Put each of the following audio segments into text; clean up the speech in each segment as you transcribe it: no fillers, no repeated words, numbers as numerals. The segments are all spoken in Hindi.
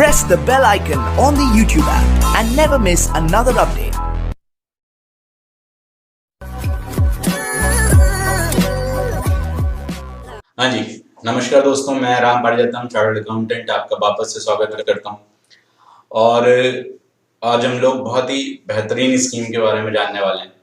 press the bell icon on the YouTube app and never miss another update. हाँ जी, नमस्कार दोस्तों, मैं राम पारिजातम चार्टर्ड अकाउंटेंट आपका वापस से स्वागत करता हूँ। और आज हम लोग बहुत ही बेहतरीन स्कीम के बारे में जानने वाले हैं।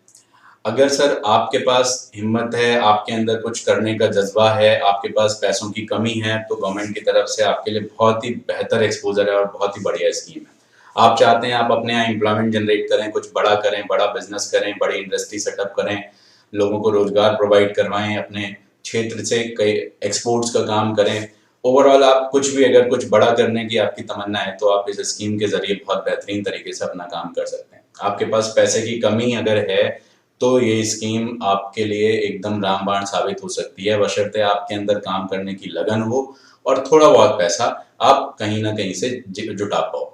अगर सर आपके पास हिम्मत है, आपके अंदर कुछ करने का जज्बा है, आपके पास पैसों की कमी है, तो गवर्नमेंट की तरफ से आपके लिए बहुत ही बेहतर एक्सपोजर है और बहुत ही बढ़िया स्कीम है। आप चाहते हैं आप अपने यहाँ एम्प्लॉयमेंट जनरेट करें, कुछ बड़ा करें, बड़ा बिजनेस करें, बड़ी इंडस्ट्री सेटअप करें, लोगों को रोजगार प्रोवाइड करवाएं, अपने क्षेत्र से कई एक्सपोर्ट्स का काम करें। ओवरऑल आप कुछ भी अगर कुछ बड़ा करने की आपकी तमन्ना है तो आप इस स्कीम के जरिए बहुत बेहतरीन तरीके से अपना काम कर सकते हैं। आपके पास पैसे की कमी अगर है तो ये स्कीम आपके लिए एकदम रामबाण साबित हो सकती है, बशर्ते आपके अंदर काम करने की लगन हो और थोड़ा बहुत पैसा आप कहीं ना कहीं से जुटा पाओ।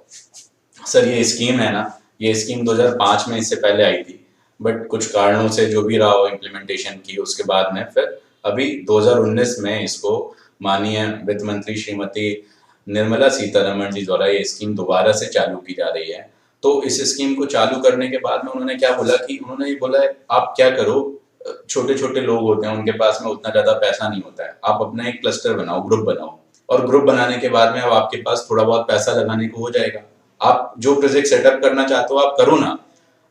सर ये स्कीम है ना, ये स्कीम 2005 में इससे पहले आई थी, बट कुछ कारणों से जो भी रहा हो इम्प्लीमेंटेशन की, उसके बाद में फिर अभी 2019 में इसको माननीय वित्त मंत्री श्रीमती निर्मला सीतारमण जी द्वारा ये स्कीम दोबारा से चालू की जा रही है। तो इस स्कीम को चालू करने के बाद में उन्होंने क्या बोला कि उन्होंने ये बोला है आप क्या करो, छोटे छोटे लोग होते हैं उनके पास में उतना ज्यादा पैसा नहीं होता है, आप अपना एक क्लस्टर बनाओ, ग्रुप बनाओ, और ग्रुप बनाने के बाद में अब आपके पास थोड़ा बहुत पैसा लगाने को हो जाएगा। आप जो प्रोजेक्ट सेटअप करना चाहते हो आप करो ना,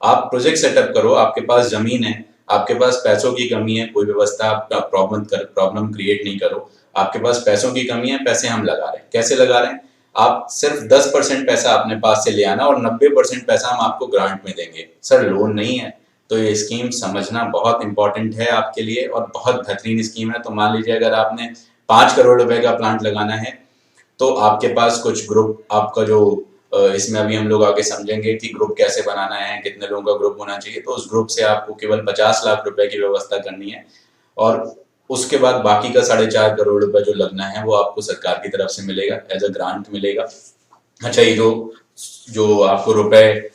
आप प्रोजेक्ट सेटअप करो, आपके पास जमीन है, आपके पास पैसों की कमी है, कोई व्यवस्था आपका प्रॉब्लम क्रिएट नहीं करो, आपके पास पैसों की कमी है, पैसे हम लगा रहे हैं। कैसे लगा रहे हैं? आप सिर्फ 10% पैसा अपने पास से ले आना और 90% पैसा हम आपको ग्रांट में देंगे। सर लोन नहीं है। तो ये स्कीम समझना बहुत इंपॉर्टेंट है आपके लिए और बहुत बेहतरीन स्कीम है। तो मान लीजिए अगर आपने 5 करोड़ रुपए का प्लांट लगाना है तो आपके पास कुछ ग्रुप, आपका जो इसमें अभी हम लोग आगे समझेंगे कि ग्रुप कैसे बनाना है, कितने लोगों का ग्रुप होना चाहिए। तो उस ग्रुप से आपको केवल 50 लाख रुपए की व्यवस्था करनी है और उसके बाद बाकी का 4.5 करोड़ रुपए जो लगना है वो आपको सरकार की तरफ से मिलेगा, एज अ ग्रांट मिलेगा। अच्छा, ये जो आपको रुपए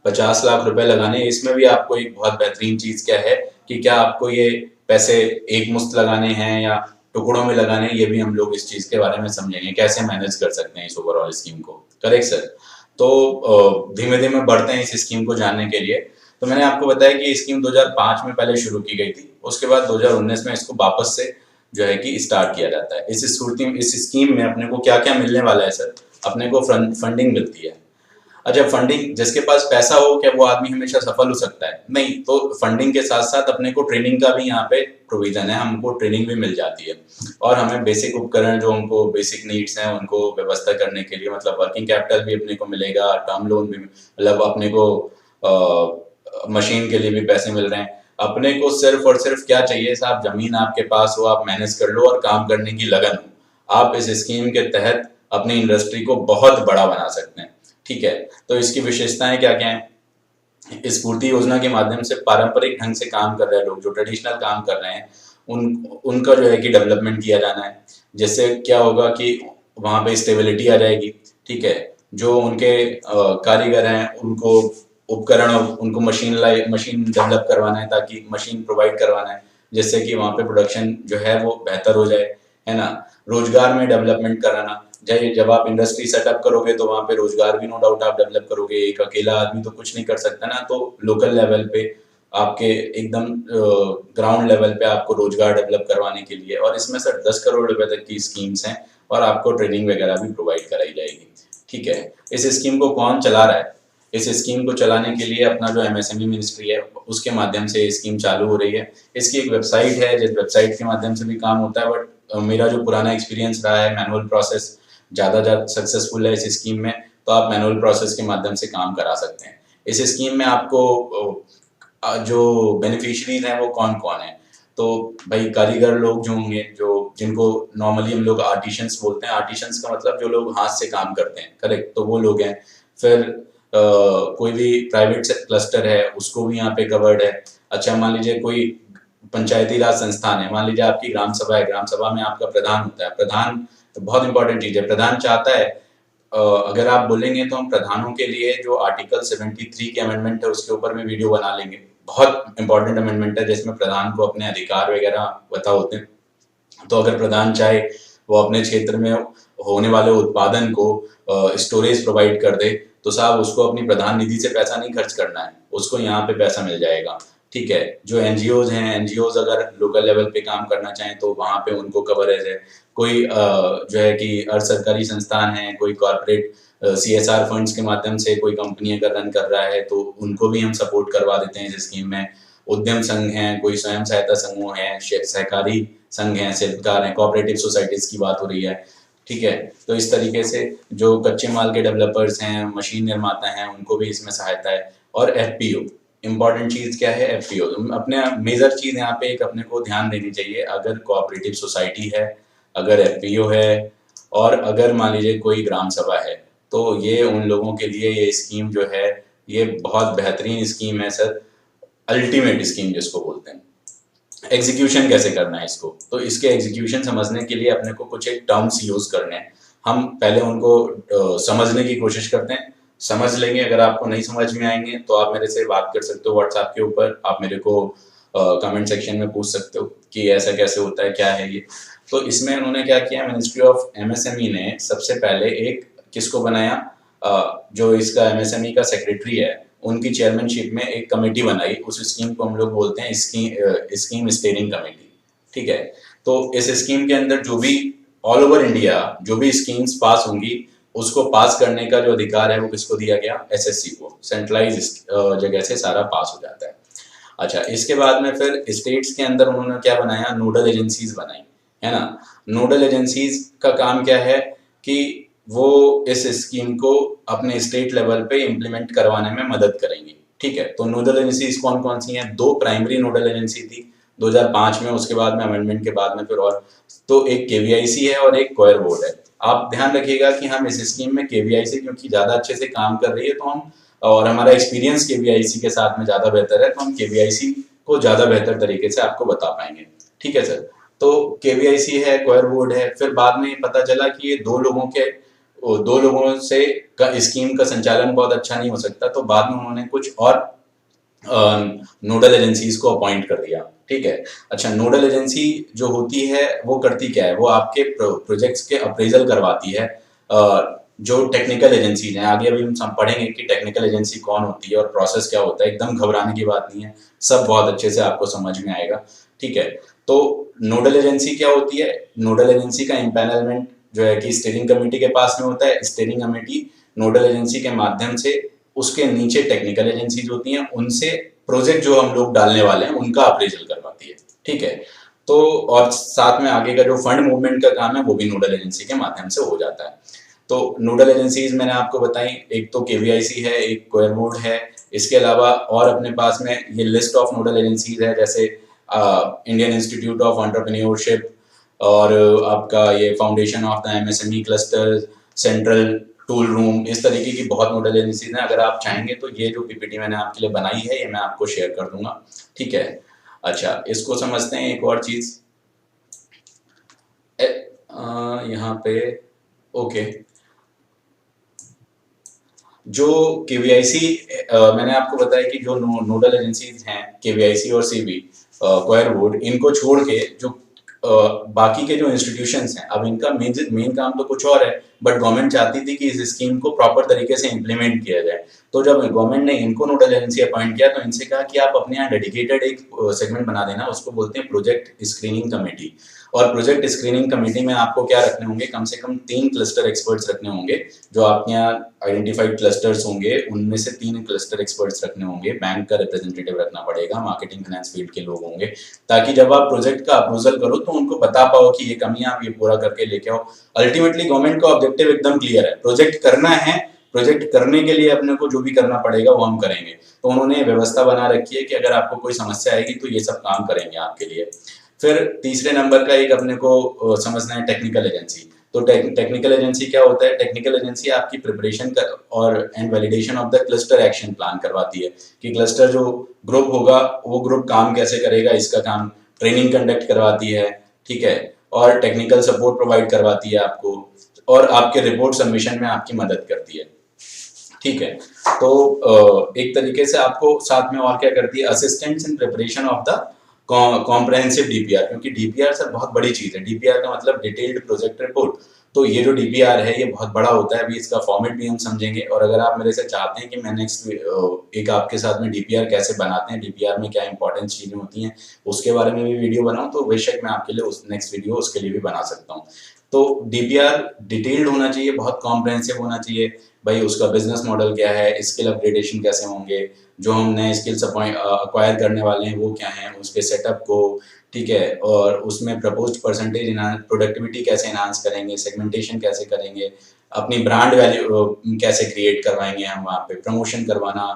50 लाख रुपए लगाने, इसमें भी आपको एक बहुत बेहतरीन चीज क्या है कि क्या आपको ये पैसे एक मुश्त लगाने हैं या टुकड़ों में लगाने, ये भी हम लोग इस चीज के बारे में समझेंगे, कैसे मैनेज कर सकते हैं इस ओवरऑल स्कीम को। Correct sir. तो धीमे धीमे बढ़ते हैं इस स्कीम को जानने के लिए। तो मैंने आपको बताया कि स्कीम 2005 में पहले शुरू की गई थी, उसके बाद 2019 में इसको वापस से जो है कि स्टार्ट किया जाता है। इस स्कीम में अपने को क्या क्या मिलने वाला है सर? अपने को फंडिंग मिलती है। अच्छा, फंडिंग, जिसके पास पैसा हो क्या वो आदमी हमेशा सफल हो सकता है? नहीं। तो फंडिंग के साथ साथ अपने को ट्रेनिंग का भी यहाँ पे प्रोविजन है, हमको ट्रेनिंग भी मिल जाती है और हमें बेसिक उपकरण जो हमको बेसिक नीड्स हैं उनको व्यवस्था करने के लिए, मतलब वर्किंग कैपिटल भी अपने को मिलेगा, टर्म लोन भी, मतलब अपने को मशीन के लिए भी पैसे मिल रहे हैं। अपने को सिर्फ और सिर्फ क्या चाहिए साहब? जमीन आपके पास हो, आप मैनेज कर लो और काम करने की लगन हो। आप इस स्कीम के तहत अपनी इंडस्ट्री को बहुत बड़ा बना सकते हैं। ठीक है, तो इसकी विशेषताएं क्या क्या हैं? इस पूर्ति योजना के माध्यम से पारंपरिक ढंग से काम कर रहे लोग, जो ट्रेडिशनल काम कर रहे हैं, उनका जो है कि डेवलपमेंट किया जाना है। जिससे क्या होगा कि वहां पे स्टेबिलिटी आ जाएगी। ठीक है, जो उनके कारीगर हैं उनको उपकरण, उनको मशीन डेवलप करवाना है, ताकि मशीन प्रोवाइड करवाना है जिससे कि वहां पे प्रोडक्शन जो है वो बेहतर हो जाए, है ना। रोजगार में डेवलपमेंट कराना, जब आप इंडस्ट्री सेटअप करोगे तो वहां पे रोजगार भी नो डाउट आप डेवलप करोगे। एक अकेला आदमी तो कुछ नहीं कर सकता ना, तो लोकल लेवल पे आपके एकदम ग्राउंड लेवल पे आपको रोजगार डेवलप करवाने के लिए, और इसमें सर 10 करोड़ रुपए तक की स्कीम्स हैं और आपको ट्रेनिंग वगैरह भी प्रोवाइड कराई जाएगी। ठीक है, इस स्कीम को कौन चला रहा है? इस स्कीम को चलाने के लिए अपना जो एमएसएमई मिनिस्ट्री है उसके माध्यम से स्कीम चालू हो रही है। इसकी एक वेबसाइट है जिस वेबसाइट के माध्यम से भी काम होता है, बट मेरा जो पुराना एक्सपीरियंस रहा है, मैनुअल प्रोसेस ज्यादा सक्सेसफुल है इस स्कीम में, तो आप मैनुअल प्रोसेस के माध्यम से काम करा सकते हैं। इस स्कीम में आपको जो बेनिफिशियरीज हैं वो कौन कौन है? तो भाई कारीगर लोग जो होंगे, जिनको नॉर्मली हम लोग आर्टिशंस बोलते हैं। आर्टिशंस का मतलब जो लोग हाथ से काम करते हैं, करेक्ट, तो वो लोग हैं। फिर कोई भी प्राइवेट क्लस्टर है उसको भी यहाँ पे कवर्ड है। अच्छा, मान लीजिए कोई पंचायती राज संस्थान है, मान लीजिए आपकी ग्राम सभा है, ग्राम सभा में आपका प्रधान होता है। प्रधान तो बहुत इंपॉर्टेंट चीज है। प्रधान चाहता है, अगर आप बोलेंगे तो हम प्रधानों के लिए जो आर्टिकल 73 के अमेंडमेंट है उसके ऊपर में वीडियो बना लेंगे। बहुत इंपॉर्टेंट अमेंडमेंट है जिसमें प्रधान को अपने अधिकार वगैरह पता होते हैं। तो अगर प्रधान चाहे वो अपने क्षेत्र में होने वाले उत्पादन को स्टोरेज प्रोवाइड कर दे, तो साहब उसको अपनी प्रधान निधि से पैसा नहीं खर्च करना है, उसको यहाँ पे पैसा मिल जाएगा। ठीक है, जो एनजीओज हैं, एनजीओज अगर लोकल लेवल पे काम करना चाहें तो वहाँ पे उनको कवरेज है। कोई जो है कि अर्ध सरकारी संस्थान है, कोई कॉर्पोरेट CSR फंड्स के माध्यम से कोई कंपनी अगर रन कर रहा है तो उनको भी हम सपोर्ट करवा देते हैं इस स्कीम में। उद्यम संघ हैं, कोई स्वयं सहायता समूह है, सहकारी संघ हैं, शिल्पकार हैं, कोऑपरेटिव सोसाइटीज की बात हो रही है। ठीक है, तो इस तरीके से जो कच्चे माल के डेवलपर्स हैं, मशीन निर्माता हैं, उनको भी इसमें सहायता है। और FPO, इम्पॉर्टेंट चीज क्या है? FPO अपने मेजर चीज यहाँ पे एक अपने को ध्यान देनी चाहिए। अगर कोऑपरेटिव सोसाइटी है, अगर FPO है, और अगर मान लीजिए कोई ग्राम सभा है, तो ये उन लोगों के लिए ये स्कीम जो है ये बहुत बेहतरीन स्कीम है सर, अल्टीमेट स्कीम जिसको बोलते हैं। एग्जीक्यूशन कैसे करना है इसको, तो इसके एग्जीक्यूशन समझने के लिए अपने को कुछ एक टर्म्स यूज करने हैं। हम पहले उनको समझने की कोशिश करते हैं, समझ लेंगे। अगर आपको नहीं समझ में आएंगे तो आप मेरे से बात कर सकते हो व्हाट्सएप के ऊपर, आप मेरे को कमेंट सेक्शन में पूछ सकते हो कि ऐसा कैसे होता है, क्या है ये। तो इसमें उन्होंने क्या किया, मिनिस्ट्री ऑफ MSME ने सबसे पहले एक किसको बनाया, जो इसका MSME का सेक्रेटरी है उनकी चेयरमैनशिप में एक कमेटी बनाई। उस स्कीम को हम लोग बोलते हैं स्कीम स्टीयरिंग कमेटी। ठीक है, तो इस स्कीम के अंदर जो भी ऑल ओवर इंडिया जो भी स्कीम्स पास होंगी उसको पास करने का जो अधिकार है वो किसको दिया गया? SSC को। सेंट्रलाइज जगह से सारा पास हो जाता है। अच्छा, इसके बाद में फिर स्टेट्स के अंदर उन्होंने क्या बनाया? नोडल एजेंसीज बनाई, है ना। नोडल एजेंसीज का काम क्या है कि वो इस स्कीम को अपने स्टेट लेवल पे इम्प्लीमेंट करवाने में मदद करेंगी। ठीक है, तो नोडल एजेंसीज कौन कौन सी हैं? 2 प्राइमरी नोडल एजेंसी थी 2005 में, उसके बाद में अमेंडमेंट के बाद में फिर और, तो एक KVIC है और एक कोयर बोर्ड है। आप ध्यान रखिएगा कि हम इस स्कीम में KVIC क्योंकि ज्यादा अच्छे से काम कर रही है तो हम, और हमारा एक्सपीरियंस KVIC के साथ में ज्यादा बेहतर है, तो हम KVIC को ज्यादा बेहतर तरीके से आपको बता पाएंगे। ठीक है सर, तो KVIC है, कोयर बोर्ड है। फिर बाद में पता चला कि ये दो लोगों से स्कीम का संचालन बहुत अच्छा नहीं हो सकता, तो बाद में उन्होंने कुछ और नोडल एजेंसीज को अपॉइंट कर दिया। ठीक है, अच्छा, नोडल एजेंसी जो होती है वो करती क्या है? वो आपके प्रोजेक्ट्स के अप्रेजल करवाती है। जो टेक्निकल एजेंसीज हैं, आगे अभी हम पढ़ेंगे कि टेक्निकल एजेंसी कौन होती है और प्रोसेस क्या होता है। एकदम घबराने की बात नहीं है, सब बहुत अच्छे से आपको समझ में आएगा। ठीक है, तो नोडल एजेंसी क्या होती है? नोडल एजेंसी का इम्पैनलमेंट जो है कि स्टीयरिंग कमेटी के पास में होता है। स्टीयरिंग कमेटी नोडल एजेंसी के माध्यम से उसके नीचे टेक्निकल एजेंसीज होती हैं, उनसे प्रोजेक्ट जो हम लोग डालने वाले हैं उनका अप्रेजल करवाती है। ठीक है, तो और साथ में आगे का जो फंड मूवमेंट का काम है वो भी नोडल एजेंसी के माध्यम से हो जाता है। तो नोडल एजेंसीज मैंने आपको बताई, एक तो KVIC है, एक कोयर बोर्ड है। इसके अलावा और अपने पास में ये लिस्ट ऑफ नोडल एजेंसीज है, जैसे इंडियन इंस्टीट्यूट ऑफ एंटरप्रेन्योरशिप, और आपका ये foundation of the MSME cluster, central tool room, इस तरीके की बहुत नोडल एजेंसीज हैं। अगर आप चाहेंगे तो ये जो PPT मैंने आपके लिए बनाई है ये मैं आपको शेयर कर दूंगा। ठीक है, अच्छा, इसको समझते हैं। एक और चीज यहाँ पे, ओके, जो KVIC मैंने आपको बताया कि जो नोडल एजेंसीज हैं KVIC और CB, कोयर बोर्ड, इनको छोड़ के जो बाकी के जो इंस्टीट्यूशंस हैं, अब इनका मेन काम तो कुछ और है, बट गवर्नमेंट चाहती थी कि इस स्कीम को प्रॉपर तरीके से इम्प्लीमेंट किया जाए। तो जब गवर्नमेंट ने इनको नोडल एजेंसी अपॉइंट किया तो इनसे कहा कि आप अपने यहाँ डेडिकेटेड एक सेगमेंट बना देना, उसको बोलते हैं प्रोजेक्ट स्क्रीनिंग कमेटी। और प्रोजेक्ट स्क्रीनिंग कमेटी में आपको क्या रखने होंगे? कम से कम 3 क्लस्टर एक्सपर्ट्स रखने होंगे। जो आपके यहाँ आइडेंटिफाइड क्लस्टर्स होंगे उनमें से 3 क्लस्टर एक्सपर्ट्स रखने होंगे। बैंक का रिप्रेजेंटेटिव रखना पड़ेगा, मार्केटिंग फाइनेंस फील्ड के लोग होंगे, ताकि जब आप प्रोजेक्ट का अप्रूवल करो तो उनको बता पाओ कि ये कमियां आप ये पूरा करके लेके आओ। अल्टीमेटली गवर्नमेंट का ऑब्जेक्टिव एकदम क्लियर है, प्रोजेक्ट करना है, प्रोजेक्ट करने के लिए अपने को जो भी करना पड़ेगा वो हम करेंगे। तो उन्होंने व्यवस्था बना रखी है कि अगर आपको कोई समस्या आएगी तो ये सब काम करेंगे आपके लिए। फिर तीसरे नंबर का एक अपने को समझना है टेक्निकल एजेंसी। तो टेक्निकल एजेंसी क्या होता है? टेक्निकल एजेंसी आपकी प्रिपरेशन और and validation of the cluster action plan करवाती है कि क्लस्टर जो ग्रुप होगा वो ग्रुप काम कैसे करेगा, इसका काम ट्रेनिंग कंडक्ट करवाती है। ठीक है, और टेक्निकल सपोर्ट प्रोवाइड करवाती है आपको, और आपके रिपोर्ट सबमिशन में आपकी मदद करती है। ठीक है, तो एक तरीके से आपको साथ में और क्या करती है? Assistants in preparation of the comprehensive DPR, क्योंकि डीपीआर सर बहुत बड़ी चीज़ है। डीपीआर का मतलब डिटेल्ड प्रोजेक्ट रिपोर्ट। तो ये जो डीपीआर है ये बहुत बड़ा होता है। अभी इसका फॉर्मेट भी हम समझेंगे, और अगर आप मेरे से चाहते हैं कि मैं नेक्स्ट एक आपके साथ में डीपीआर कैसे बनाते हैं, डीपीआर में क्या इंपॉर्टेंट चीज़ें होती हैं, उसके बारे में भी वीडियो बनाऊं, तो बेशक मैं आपके लिए उस नेक्स्ट वीडियो उसके लिए भी बना सकता हूँ। तो डीपीआर डिटेल्ड होना चाहिए, बहुत कॉम्प्रहेंसिव होना चाहिए। भाई उसका बिजनेस मॉडल क्या है, स्किल अपग्रेडेशन कैसे होंगे, जो हम नए स्किल्स अक्वायर करने वाले हैं वो क्या हैं, उसके सेटअप को, ठीक है, और उसमें प्रपोज्ड परसेंटेज प्रोडक्टिविटी कैसे इनहांस करेंगे, सेगमेंटेशन कैसे करेंगे, अपनी ब्रांड वैल्यू कैसे क्रिएट करवाएंगे हम वहाँ पे, प्रमोशन करवाना,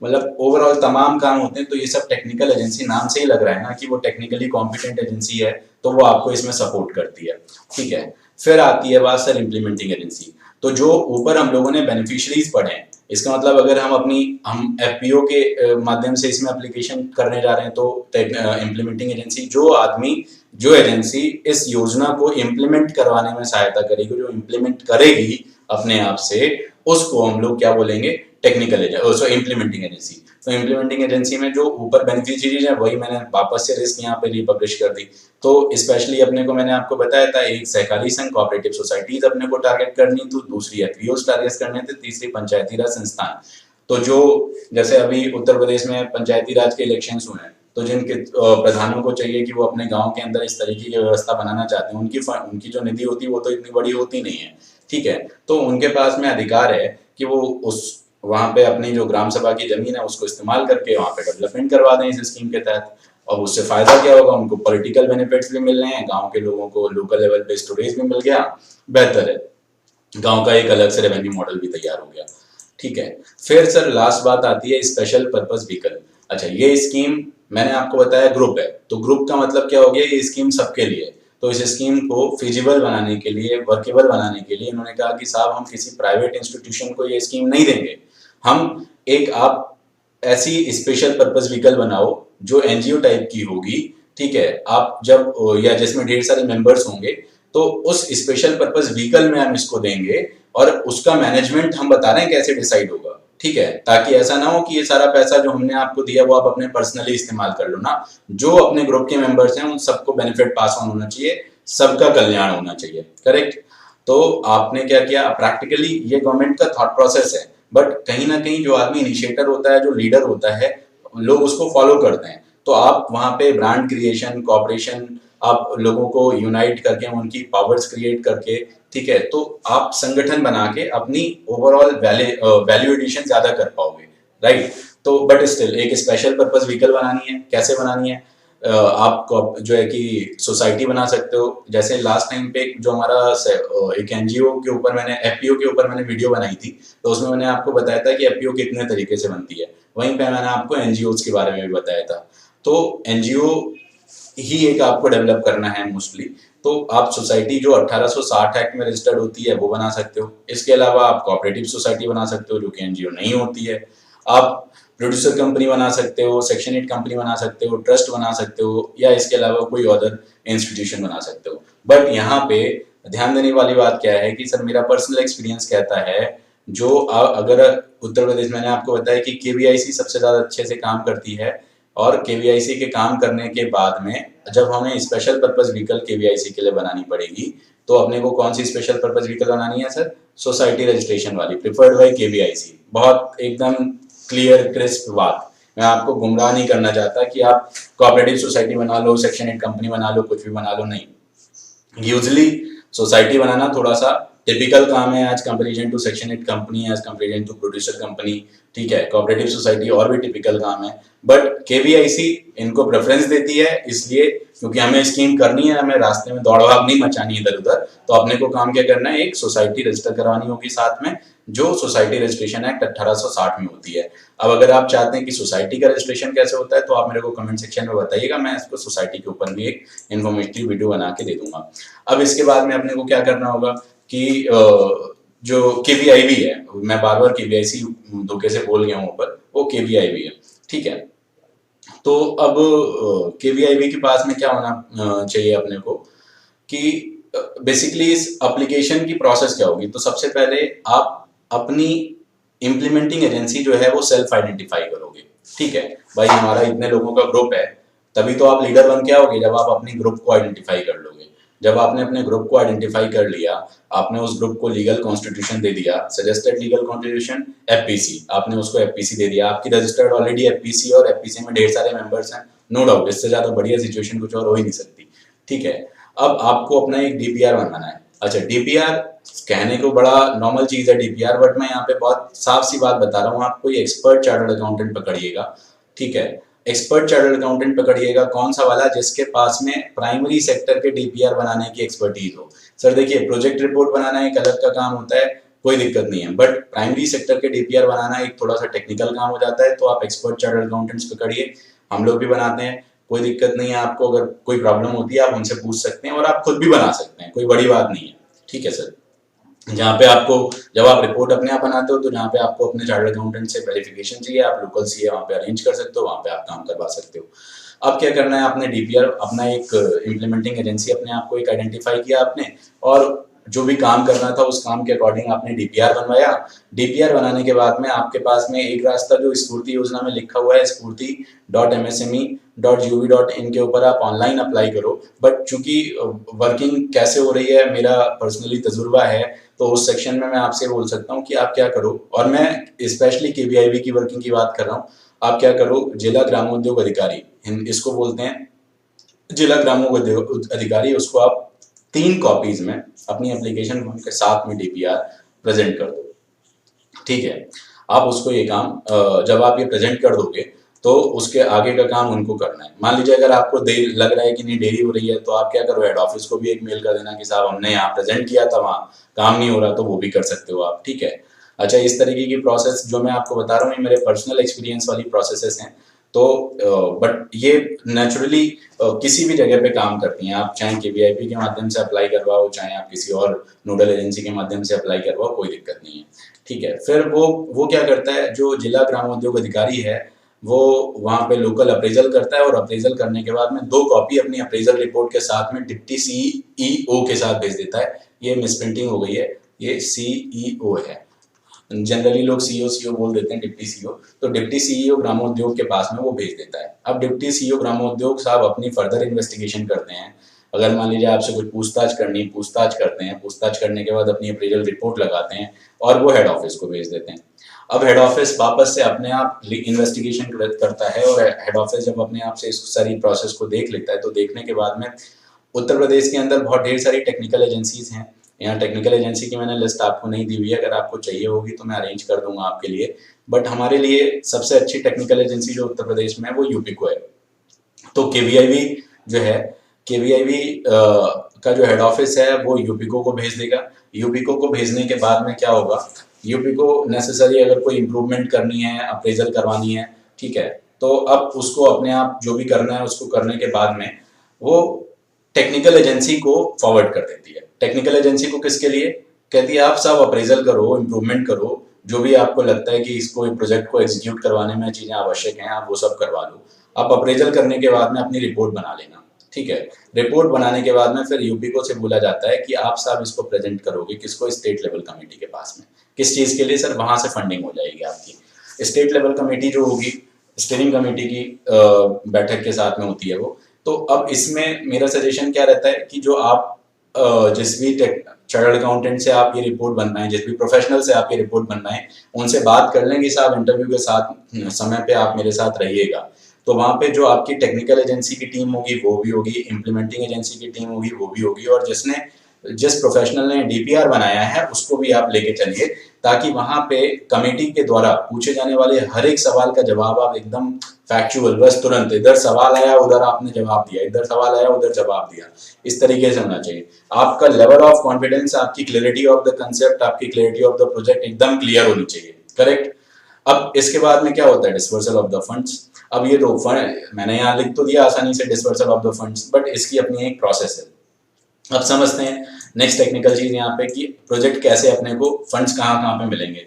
मतलब ओवरऑल तमाम काम होते हैं। तो ये सब टेक्निकल एजेंसी, नाम से ही लग रहा है ना कि वो टेक्निकली कॉम्पिटेंट एजेंसी है, तो वो आपको इसमें सपोर्ट करती है, ठीक है। फिर आती है बात सर इम्प्लीमेंटिंग एजेंसी। तो जो ऊपर हम लोगों ने बेनिफिशरीज पढ़े हैं, इसका मतलब अगर हम एफपीओ के माध्यम से इसमें एप्लीकेशन करने जा रहे हैं, तो इम्प्लीमेंटिंग एजेंसी जो एजेंसी इस योजना को इम्प्लीमेंट करवाने में सहायता करेगी, जो इम्प्लीमेंट करेगी अपने आप से, उसको हम लोग क्या बोलेंगे, टेक्निकल एजेंसी, इम्प्लीमेंटिंग एजेंसी। तो इम्प्लीमेंटिंग एजेंसी में जो ऊपर बेनिफिशियरीज है वही मैंने वापस से लिस्ट यहाँ पे रिपब्लिश कर दी। तो स्पेशली अपने को मैंने आपको बताया था, एक सहकारी संघ कोऑपरेटिव सोसाइटीज अपने को टारगेट करनी, तो दूसरी एफपीओ टारगेट करने थे, तीसरी पंचायती राज संस्थान। तो जो जैसे अभी उत्तर प्रदेश में पंचायती राज के इलेक्शंस हुए हैं, तो जिनके प्रधानों को चाहिए कि वो अपने गांव के अंदर इस तरीके की व्यवस्था बनाना चाहते हैं, उनकी जो निधि होती है वो तो इतनी बड़ी होती नहीं है, ठीक है। तो उनके पास में अधिकार है कि वो उस वहाँ पे अपनी जो ग्राम सभा की जमीन है उसको इस्तेमाल करके वहाँ पे डेवलपमेंट करवा दें इस स्कीम के तहत। और उससे फायदा क्या होगा, उनको पॉलिटिकल बेनिफिट्स भी मिल रहे हैं, गांव के लोगों को लोकल लेवल पे स्टोरेज भी मिल गया, बेहतर है, गांव का एक अलग से रेवेन्यू मॉडल भी तैयार हो गया, ठीक है। फिर सर लास्ट बात आती है स्पेशल पर्पस व्हीकल। अच्छा, ये स्कीम मैंने आपको बताया ग्रुप है, तो ग्रुप का मतलब क्या हो गया, ये स्कीम सबके लिए। तो इस स्कीम को फिजिबल बनाने के लिए, वर्केबल बनाने के लिए इन्होंने कहा कि साहब हम किसी प्राइवेट इंस्टीट्यूशन को ये स्कीम नहीं देंगे, हम एक आप ऐसी स्पेशल पर्पस व्हीकल बनाओ जो एनजीओ टाइप की होगी, ठीक है। आप जब या जिसमें ढेर सारे मेंबर्स होंगे, तो उस स्पेशल पर्पस व्हीकल में हम इसको देंगे, और उसका मैनेजमेंट हम बता रहे हैं कैसे डिसाइड होगा, ठीक है, ताकि ऐसा ना हो कि ये सारा पैसा जो हमने आपको दिया वो आप अपने पर्सनली इस्तेमाल कर लो ना। जो अपने ग्रुप के मेंबर्स हैं उन सबको बेनिफिट पास ऑन होना चाहिए, सबका कल्याण होना चाहिए, करेक्ट। तो आपने क्या किया, प्रैक्टिकली ये गवर्नमेंट का थॉट प्रोसेस है, बट कहीं ना कहीं जो आदमी इनिशिएटर होता है, जो लीडर होता है, लोग उसको फॉलो करते हैं। तो आप वहां पे ब्रांड क्रिएशन, कॉपरेशन, आप लोगों को यूनाइट करके उनकी पावर्स क्रिएट करके, ठीक है, तो आप संगठन बना के अपनी ओवरऑल वैल्यू एडिशन ज्यादा कर पाओगे, राइट। तो बट स्टिल एक स्पेशल पर्पस व्हीकल बनानी है, कैसे बनानी है, आप जो है कि सोसाइटी बना सकते हो। जैसे लास्ट टाइम पे जो हमारा एक एनजीओ के ऊपर मैंने, एफपीओ के ऊपर मैंने वीडियो बनाई थी, तो उसमें मैंने आपको बताया था कि एफपीओ कितने तरीके से बनती है, वहीं पे मैंने आपको एनजीओ के बारे में भी बताया था। तो एनजीओ ही एक आपको डेवलप करना है मोस्टली। तो आप सोसाइटी जो 1860 एक्ट में रजिस्टर्ड होती है वो बना सकते हो। इसके अलावा आप कोऑपरेटिव सोसाइटी बना सकते हो जो कि एनजीओ नहीं होती है। आप प्रोड्यूसर कंपनी बना सकते हो, सेक्शन 8 कंपनी बना सकते हो, ट्रस्ट बना सकते हो, या इसके अलावा कोई अदर इंस्टीट्यूशन बना सकते हो। बट यहाँ पे ध्यान देने वाली बात क्या है कि सर मेरा पर्सनल एक्सपीरियंस कहता है, जो अगर उत्तर प्रदेश, मैंने आपको बताया कि केवीआईसी सबसे ज्यादा अच्छे से काम करती है, और केवीआईसी के काम करने के बाद में जब हमें स्पेशल पर्पस व्हीकल केवीआईसी के लिए बनानी पड़ेगी, तो अपने को कौन सी स्पेशल पर्पस व्हीकल बनानी है सर, सोसाइटी रजिस्ट्रेशन वाली, प्रिफर्ड बाय केवीआईसी। बहुत एकदम क्लियर क्रिस्प बात, मैं आपको गुमराह नहीं करना चाहता कि आप कोऑपरेटिव सोसाइटी बना लो, सेक्शन 8 कंपनी बना लो, कुछ भी बना लो, नहीं। यूजली सोसाइटी बनाना थोड़ा सा टिपिकल काम है as comparison to section 8 company, as comparison to producer company, ठीक है। कोऑपरेटिव सोसाइटी और भी टिपिकल काम है, बट केवीआईसी इनको प्रेफरेंस देती है, इसलिए क्योंकि हमें स्कीम करनी है, हमें रास्ते में दौड़ भाग नहीं मचानी इधर उधर। तो अपने को काम क्या करना है, एक सोसाइटी रजिस्टर करवानी होगी साथ में, जो सोसाइटी रजिस्ट्रेशन एक्ट 1860 में होती है। अब अगर आप चाहते हैं कि सोसाइटी का रजिस्ट्रेशन कैसे होता है, तो आप मेरे को कमेंट सेक्शन में बताइएगा, मैं इसको सोसाइटी के ऊपर भी एक इन्फॉर्मेटिव वीडियो बना के दे दूंगा। अब इसके बाद में अपने को क्या करना होगा कि जो केवीआईबी है, मैं बार बार केवीआईसी धोखे से बोल गया हूँ ऊपर, वो केवीआईबी है, ठीक है। तो अब केवीआईबी के पास में क्या होना चाहिए अपने को कि बेसिकली इस एप्लीकेशन की प्रोसेस क्या होगी। तो सबसे पहले आप अपनी इम्प्लीमेंटिंग एजेंसी जो है वो सेल्फ आइडेंटिफाई करोगे, ठीक है। भाई हमारा इतने लोगों का ग्रुप है, तभी तो आप लीडर बन के आओगे जब आप अपनी ग्रुप को आइडेंटिफाई कर लोगे। जब आपने अपने ग्रुप को आइडेंटिफाई कर लिया, आपने उस ग्रुप को लीगल कॉन्स्टिट्यूशन दे दिया, सजेस्टेड लीगल कॉन्स्टिट्यूशन एफपीसी, आपने उसको एफपीसी दे दिया, आपकी रजिस्टर्ड ऑलरेडी एफपीसी और एफपीसी में ढेर सारे मेंबर्स हैं, नो डाउट इससे ज्यादा बढ़िया सिचुएशन कुछ और हो ही नहीं सकती। ठीक है, अब आपको अपना एक डीपीआर बनाना है। अच्छा, डीपीआर कहने को बड़ा नॉर्मल चीज है डीपीआर, बट मैं यहाँ पे बहुत साफ सी बात बता रहा हूँ, आप कोई एक्सपर्ट चार्टर्ड अकाउंटेंट पकड़िएगा। ठीक है, एक्सपर्ट चार्टर्ड अकाउंटेंट पकड़िएगा, कौन सा वाला, जिसके पास में प्राइमरी सेक्टर के डीपीआर बनाने की एक्सपर्टीज हो। सर देखिए, प्रोजेक्ट रिपोर्ट बनाना एक अलग का काम होता है, कोई दिक्कत नहीं है, बट प्राइमरी सेक्टर के डीपीआर बनाना एक थोड़ा सा टेक्निकल काम हो जाता है, तो आप एक्सपर्ट चार्टर्ड अकाउंटेंट्स पकड़िए, हम लोग भी बनाते हैं, कोई दिक्कत नहीं है आपको। अगर कोई प्रॉब्लम होती है आप उनसे पूछ सकते हैं और आप खुद भी बना सकते हैं, कोई बड़ी बात नहीं है। ठीक है सर, जहाँ पे आपको, जब आप रिपोर्ट अपने आप बनाते हो तो जहाँ पे आपको अपने चार्टर्ड अकाउंटेंट से वेरिफिकेशन चाहिए, आप लोकल सीए वहाँ पे अरेंज कर सकते हो, वहाँ पे आप काम करवा सकते हो। अब क्या करना है, आपने डीपीआर, अपना एक इम्प्लीमेंटिंग एजेंसी अपने आप को एक आइडेंटिफाई किया आपने, और जो भी काम करना था उस काम के अकॉर्डिंग आपने डीपीआर बनवाया। डीपीआर बनाने के बाद में आपके पास में एक रास्ता जो स्फूर्ति योजना में लिखा हुआ है, स्फूर्ति.msme.gov.in के ऊपर आप ऑनलाइन अप्लाई करो, बट चूंकि वर्किंग कैसे हो रही है मेरा पर्सनली तजुर्बा है, तो उस सेक्शन में मैं आपसे बोल सकता हूँ कि आप क्या करो, और मैं स्पेशली केवीआईबी की वर्किंग की बात कर रहा हूँ। आप क्या करो, जिला ग्रामोद्योग अधिकारी, इसको बोलते हैं जिला ग्रामोद्योग अधिकारी, उसको आप 3 कॉपीज में अपनी एप्लीकेशन फॉर्म के साथ में डीपीआर प्रेजेंट कर दो। ठीक है, आप उसको ये काम, जब आप ये प्रेजेंट कर दोगे तो उसके आगे का काम उनको करना है। मान लीजिए अगर आपको देर लग रहा है कि नहीं देरी हो रही है, तो आप क्या करो, हेड ऑफिस को भी एक मेल कर देना कि साहब हमने यहाँ प्रेजेंट किया था, वहाँ काम नहीं हो रहा, तो वो भी कर सकते हो आप। ठीक है, अच्छा, इस तरीके की प्रोसेस जो मैं आपको बता रहा हूँ ये मेरे पर्सनल एक्सपीरियंस वाली प्रोसेसेस हैं, तो बट ये नेचुरली किसी भी जगह पे काम करती हैं। आप चाहे केवीआईपी के माध्यम से अप्लाई करवाओ, चाहे आप किसी और नोडल एजेंसी के माध्यम से अप्लाई करवाओ, कोई दिक्कत नहीं है। ठीक है, फिर वो क्या करता है, जो जिला ग्रामोद्योग अधिकारी है वो वहाँ पे लोकल अप्रेजल करता है, और अप्रेजल करने के बाद में 2 कॉपी अपनी अप्रेजल रिपोर्ट के साथ में डिप्टी सीईओ के साथ भेज देता है। ये मिसप्रिंटिंग हो गई है, ये सीईओ है, जनरली लोग सीईओ बोल देते हैं, डिप्टी सीईओ, तो डिप्टी सीईओ ग्रामोद्योग के पास में वो भेज देता है। अब डिप्टी सीईओ ग्रामोद्योग साहब अपनी फर्दर इन्वेस्टिगेशन करते हैं। अगर मान लीजिए आपसे कुछ पूछताछ करनी, पूछताछ करते हैं, पूछताछ करने के बाद अपनी अप्रेजल रिपोर्ट लगाते हैं और वो हेड ऑफिस को भेज देते हैं। अब हेड ऑफिस वापस से अपने आप इन्वेस्टिगेशन करता है, और हेड ऑफिस जब अपने आप से इस सारी प्रोसेस को देख लेता है, तो देखने के बाद में उत्तर प्रदेश के अंदर बहुत ढेर सारी टेक्निकल एजेंसीज हैं। यहाँ टेक्निकल एजेंसी की मैंने लिस्ट आपको नहीं दी हुई है, अगर आपको चाहिए होगी तो मैं अरेंज कर दूंगा आपके लिए, बट हमारे लिए सबसे अच्छी टेक्निकल एजेंसी जो उत्तर प्रदेश में है वो यूपीको है। तो केवीआईबी जो है, केवीआईबी का जो हेड ऑफिस है वो यूपीको को भेज देगा। यूपीको को भेजने के बाद में क्या होगा, यूपीको नेसेसरी अगर कोई इंप्रूवमेंट करनी है, अप्रेजल करवानी है, ठीक है, तो अब उसको अपने आप जो भी करना है उसको करने के बाद में वो टेक्निकल एजेंसी को फॉरवर्ड कर देती है। टेक्निकल एजेंसी को किसके लिए, कहती है आप सब अप्रेजल करो, इम्प्रूवमेंट करो, जो भी आपको लगता है कि इसको प्रोजेक्ट को एग्जीक्यूट करवाने में चीजें आवश्यक हैं, आप वो सब करवा लो। आप अप्रेजल करने के बाद में अपनी रिपोर्ट बना लेना। ठीक है, रिपोर्ट बनाने के बाद में फिर यूपीको से बोला जाता है कि आप साहब इसको प्रेजेंट करोगे किसको, स्टेट लेवल कमेटी के पास में। किस चीज के लिए सर, वहां से फंडिंग हो जाएगी आपकी। स्टेट लेवल कमेटी जो होगी, स्टीयरिंग कमेटी की बैठक के साथ में होती है वो। तो अब इसमें मेरा सजेशन क्या रहता है कि जो आप जिस भी चार्टर्ड अकाउंटेंट से आप ये रिपोर्ट बनवाएं, जिस भी प्रोफेशनल से आप ये रिपोर्ट बनवाएं, उनसे बात कर लें कि साहब इंटरव्यू के साथ समय पे आप मेरे साथ रहिएगा। तो वहाँ पे जो आपकी टेक्निकल एजेंसी की टीम होगी वो भी होगी, इम्प्लीमेंटिंग एजेंसी की टीम होगी वो भी होगी, और जिस प्रोफेशनल ने डीपीआर बनाया है उसको भी आप लेके चलिए, ताकि वहाँ पे कमेटी के द्वारा पूछे जाने वाले हर एक सवाल का जवाब आप एकदम फैक्चुअल, बस तुरंत इधर सवाल आया उधर आपने जवाब दिया, इधर सवाल आया उधर जवाब दिया, इस तरीके से होना चाहिए। आपका लेवल ऑफ कॉन्फिडेंस, आपकी क्लैरिटी ऑफ द कंसेप्ट, आपकी क्लैरिटी ऑफ द प्रोजेक्ट एकदम क्लियर होनी चाहिए। करेक्ट। अब इसके बाद में क्या होता है, डिस्पर्सल ऑफ द फंड्स। अब ये तो फंड मैंने यहाँ लिख तो दिया आसानी से, dispersal of the funds, but इसकी अपनी एक प्रोसेस है। अब समझते हैं नेक्स्ट टेक्निकल चीज यहाँ पे कि प्रोजेक्ट कैसे अपने को फंड्स कहाँ पे मिलेंगे।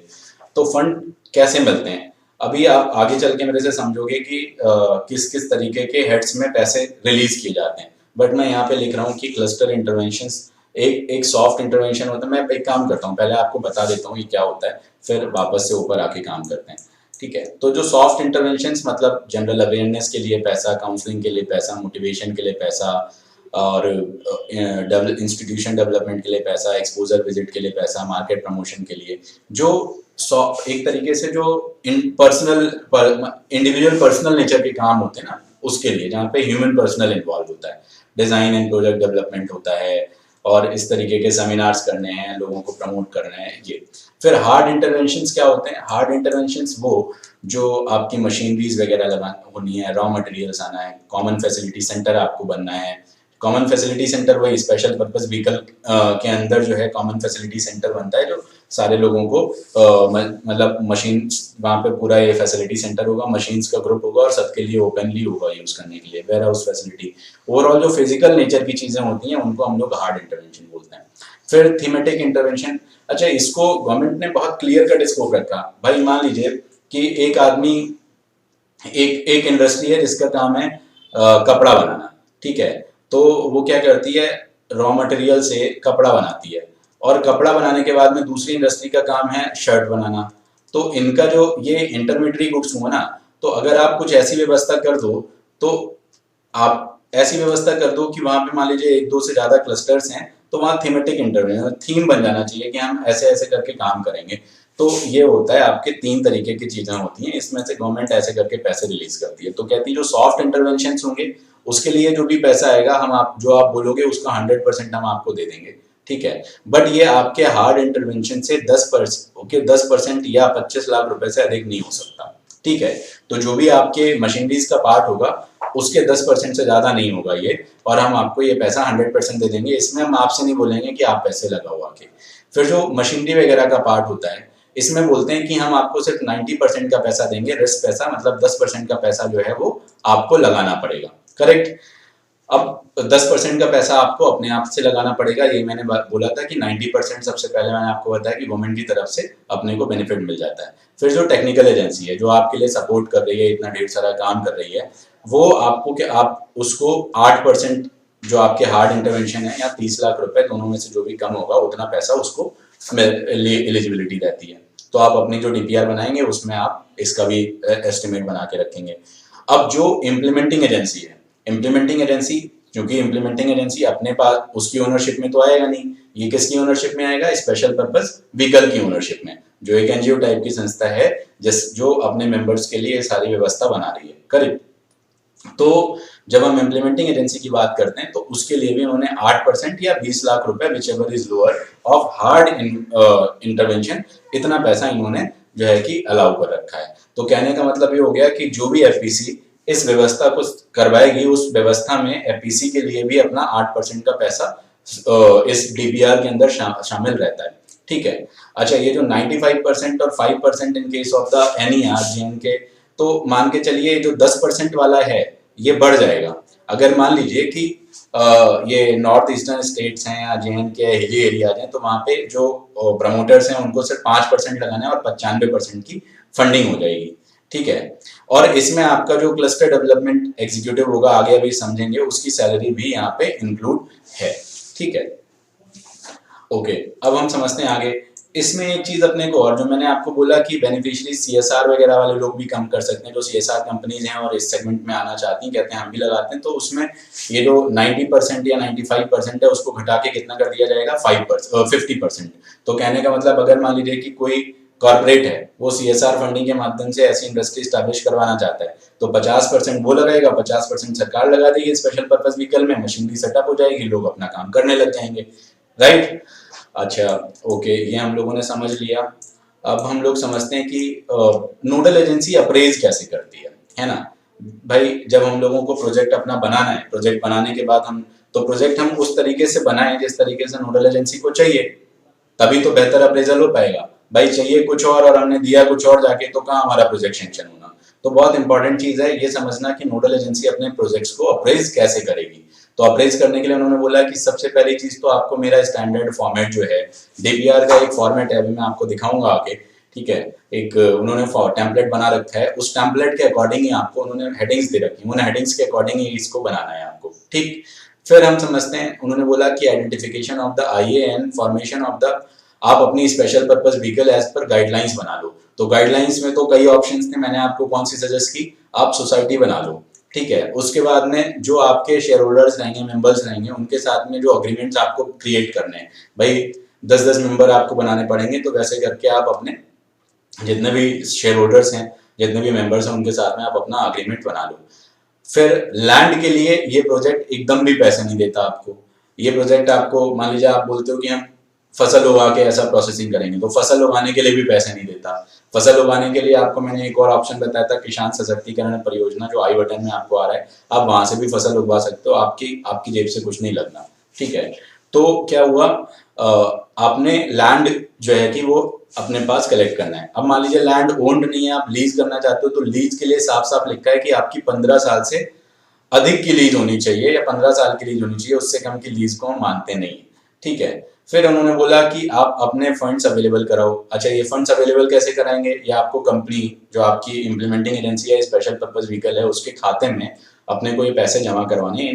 तो फंड कैसे मिलते हैं, अभी आप आगे चल के मेरे से समझोगे कि किस किस तरीके के हेड्स में पैसे रिलीज किए जाते हैं, बट मैं यहाँ पे लिख रहा हूँ कि क्लस्टर इंटरवेंशंस एक सॉफ्ट इंटरवेंशन होता है। मैं एक काम करता हूँ, पहले आपको बता देता हूँ ये क्या होता है, फिर वापस से ऊपर आके काम करते हैं। ठीक है। तो जो सॉफ्ट इंटरवेंशंस मतलब जनरल अवेयरनेस के लिए पैसा, काउंसलिंग के लिए पैसा, मोटिवेशन के लिए पैसा और इंस्टीट्यूशन डेवलपमेंट के लिए पैसा, एक्सपोजर विजिट के लिए पैसा, मार्केट प्रमोशन के लिए, जो एक तरीके से जो इंडिविजुअल पर्सनल नेचर के काम होते हैं ना, उसके लिए जहाँ पे ह्यूमन पर्सनल इन्वॉल्व होता है, डिजाइन एंड प्रोजेक्ट डेवलपमेंट होता है और इस तरीके के सेमिनार्स करने हैं, लोगों को प्रमोट करना है ये। फिर हार्ड इंटरवेंशंस क्या होते हैं? हार्ड इंटरवेंशंस वो जो आपकी मशीनरीज वगैरह लगा होनी है, रॉ मटेरियल्स आना है, कॉमन फैसिलिटी सेंटर आपको बनना है। कॉमन फैसिलिटी सेंटर वही स्पेशल पर्पस व्हीकल के अंदर जो है कॉमन फैसिलिटी सेंटर बनता है, जो सारे लोगों को मतलब मशीन वहाँ पे पूरा ये फैसिलिटी सेंटर होगा, मशीन्स का ग्रुप होगा और सबके लिए ओपनली होगा यूज करने के लिए। वेयर हाउस फैसिलिटी, ओवरऑल जो फिजिकल नेचर की चीजें होती हैं उनको हम लोग हार्ड इंटरवेंशन बोलते हैं। फिर थीमेटिक इंटरवेंशन, अच्छा इसको गवर्नमेंट ने बहुत क्लियर कट स्कोप रखा। भाई मान लीजिए कि एक आदमी एक इंडस्ट्री है जिसका काम है कपड़ा बनाना, ठीक है, तो वो क्या करती है, रॉ मटेरियल से कपड़ा बनाती है और कपड़ा बनाने के बाद में दूसरी इंडस्ट्री का काम है शर्ट बनाना। तो इनका जो ये इंटरमीडिएटरी गुड्स हुआ ना, तो अगर आप कुछ ऐसी व्यवस्था कर दो, तो आप ऐसी व्यवस्था कर दो कि वहां पे मान लीजिए एक दो से ज्यादा क्लस्टर्स हैं, तो वहाँ थीमेटिक इंटरवेंशन थीम बन जाना चाहिए कि हम ऐसे ऐसे करके काम करेंगे। तो ये होता है, आपके 3 तरीके की चीजें होती हैं, इसमें से गवर्नमेंट ऐसे करके पैसे रिलीज करती है। तो कहती है जो सॉफ्ट इंटरवेंशन होंगे उसके लिए जो भी पैसा आएगा हम जो आप बोलोगे उसका 100% हम आपको दे देंगे, ठीक है। बट ये आपके हार्ड इंटरवेंशन से 10% या 25 लाख रुपए से अधिक नहीं हो सकता, ठीक है। तो जो भी आपके मशीनरीज का पार्ट होगा उसके 10% से ज्यादा नहीं होगा ये, और हम आपको ये पैसा 100% दे देंगे। इसमें हम आपसे नहीं बोलेंगे कि आप पैसे लगाओ आके। फिर जो मशीनरी वगैरह का पार्ट होता है, इसमें बोलते हैं कि हम आपको सिर्फ 90% का पैसा देंगे, रेस्ट पैसा मतलब 10% का पैसा जो है वो आपको लगाना पड़ेगा, करेक्ट। अब 10% का पैसा आपको अपने आप से लगाना पड़ेगा। ये मैंने बोला था कि 90% सबसे पहले मैंने आपको बताया कि गवर्नमेंट की तरफ से अपने को बेनिफिट मिल जाता है। फिर जो टेक्निकल एजेंसी है जो आपके लिए सपोर्ट कर रही है, इतना ढेर सारा काम कर रही है, वो आपको कि आप उसको 8% जो आपके हार्ड इंटरवेंशन है या 30 लाख रुपए दोनों में से जो भी कम होगा उतना पैसा उसको एलिजिबिलिटी रहती है। तो आप अपनी जो डीपीआर बनाएंगे उसमें आप इसका भी एस्टिमेट बना के रखेंगे। अब जो इम्प्लीमेंटिंग एजेंसी है, इम्प्लीमेंटिंग एजेंसी, क्योंकि इम्प्लीमेंटिंग एजेंसी अपने पास उसकी ओनरशिप में तो आएगा नहीं, ये किसकी ओनरशिप में आएगा? स्पेशल पर्पस व्हीकल की ओनरशिप में, जो एक एनजीओ टाइप की संस्था है जो अपने मेंबर्स के लिए सारी व्यवस्था बना रही है, करेक्ट। तो जब हम इम्प्लीमेंटिंग एजेंसी की बात करते हैं तो उसके लिए भी उन्होंने 8% या 20 लाख रुपए which ever is lower of hard intervention, इतना पैसा इन्होंने जो है कि अलाउ कर रखा है। तो कहने का मतलब ये हो गया कि जो भी एफपीसी इस व्यवस्था को करवाएगी, उस व्यवस्था में एफपीसी के लिए भी अपना 8% का पैसा इस डीपीआर के अंदर शामिल रहता है, ठीक है। अच्छा, ये जो 95% और 5% in case of the NER JNK, तो मान के चलिए जो 10% वाला है ये बढ़ जाएगा। अगर मान लीजिए कि ये नॉर्थ ईस्टर्न स्टेट्स हैं या जेएनके हिली एरियाज हैं, तो वहाँ पे जो प्रमोटर्स हैं उनको सिर्फ 5% लगाना है और 95% की फंडिंग हो जाएगी, ठीक है। और इसमें आपका जो क्लस्टर डेवलपमेंट एग्जीक्यूटिव होगा, आगे अभी समझेंगे, उसकी सैलरी भी यहाँ पे इंक्लूड है, ठीक है। ओके, अब हम समझते हैं आगे। इसमें एक चीज अपने को, और जो मैंने आपको बोला कि बेनिफिशियरी सीएसआर वगैरह वाले लोग भी कम कर सकते हैं, जो सीएसआर कंपनीज हैं और इस सेगमेंट में आना चाहती हैं, कहते हैं हम भी लगाते हैं, तो उसमें ये जो 90% या 95% है उसको घटा के कितना कर दिया जाएगा? 50%। तो कहने का मतलब अगर मान लीजिए कि कोई कॉर्पोरेट है, वो सीएसआर फंडिंग के माध्यम से ऐसी इंडस्ट्री स्टैब्लिश करवाना चाहता है, तो 50% वो लगाएगा, 50% सरकार लगा देगी स्पेशल पर्पस व्हीकल में, मशीनरी सेटअप हो जाएगी, लोग अपना काम करने लग जाएंगे, राइट। अच्छा, ओके, ये हम लोगों ने समझ लिया। अब हम लोग समझते हैं कि नोडल एजेंसी अप्रेज कैसे करती है ना। भाई जब हम लोगों को प्रोजेक्ट अपना बनाना है, प्रोजेक्ट बनाने के बाद प्रोजेक्ट हम उस तरीके से बनाएं जिस तरीके से नोडल एजेंसी को चाहिए, तभी तो बेहतर अप्रेजल हो पाएगा। भाई चाहिए कुछ और हमने दिया कुछ और जाके, तो कहाँ हमारा प्रोजेक्ट सेंक्शन होना। तो बहुत इंपॉर्टेंट चीज है ये समझना कि नोडल एजेंसी अपने प्रोजेक्ट्स को अप्रेज कैसे करेगी। तो अप्रेज करने के लिए उन्होंने बोला कि सबसे पहली चीज तो आपको मेरा स्टैंडर्ड फॉर्मेट जो है, डीपीआर का एक फॉर्मेट है, अभी मैं आपको दिखाऊंगा आगे, ठीक है। एक उन्होंने टेम्पलेट बना रखा है, उस टेम्पलेट के अकॉर्डिंग ही आपको उन्होंने हेडिंग्स दे रखी है, उन हेडिंग्स के अकॉर्डिंग ही इसको बनाना है आपको, ठीक। फिर हम समझते हैं, उन्होंने बोला कि identification of the IA and formation of the, आप अपनी special purpose vehicle as per guidelines बना लो। तो गाइडलाइंस में तो कई ऑप्शंस थे, मैंने आपको कौन सी सजेस्ट की, आप सोसाइटी बना लो, ठीक है। उसके बाद में जो आपके शेयर होल्डर्स रहेंगे, मेंबर्स रहेंगे, उनके साथ में जो अग्रीमेंट्स आपको क्रिएट करने हैं, भाई 10-10 मेंबर आपको बनाने पड़ेंगे, तो वैसे करके आप अपने जितने भी शेयर होल्डर्स हैं, जितने भी मेंबर्स हैं, उनके साथ में आप अपना अग्रीमेंट बना लो। फिर लैंड के लिए ये प्रोजेक्ट एकदम भी पैसे नहीं देता आपको। ये प्रोजेक्ट आपको, मान लीजिए आप बोलते हो कि हम फसल उगा के ऐसा प्रोसेसिंग करेंगे, तो फसल उगाने के लिए भी पैसे नहीं देता। फसल उगाने के लिए आपको मैंने एक और ऑप्शन बताया था, किसान सशक्तिकरण परियोजना, जो आई बटन में आपको आ रहा है, आप वहां से भी फसल उगवा सकते हो, आपकी जेब से कुछ नहीं लगना, ठीक है। तो क्या हुआ, आपने लैंड जो है कि वो अपने पास कलेक्ट करना है। अब मान लीजिए लैंड ओन्ड नहीं है, आप लीज करना चाहते हो, तो लीज के लिए साफ साफ लिखा है कि आपकी 15 साल से अधिक की लीज होनी चाहिए या 15 साल की लीज होनी चाहिए, उससे कम की लीज को हम मानते नहीं, ठीक है। फिर उन्होंने बोला कि आप अपने फंड्स अवेलेबल कराओ। अच्छा, ये फंड्स अवेलेबल कैसे कराएंगे, या आपको कंपनी जो आपकी इम्प्लीमेंटिंग एजेंसी है, स्पेशल पर्पज व्हीकल है, उसके खाते में अपने को ये पैसे जमा करवाने,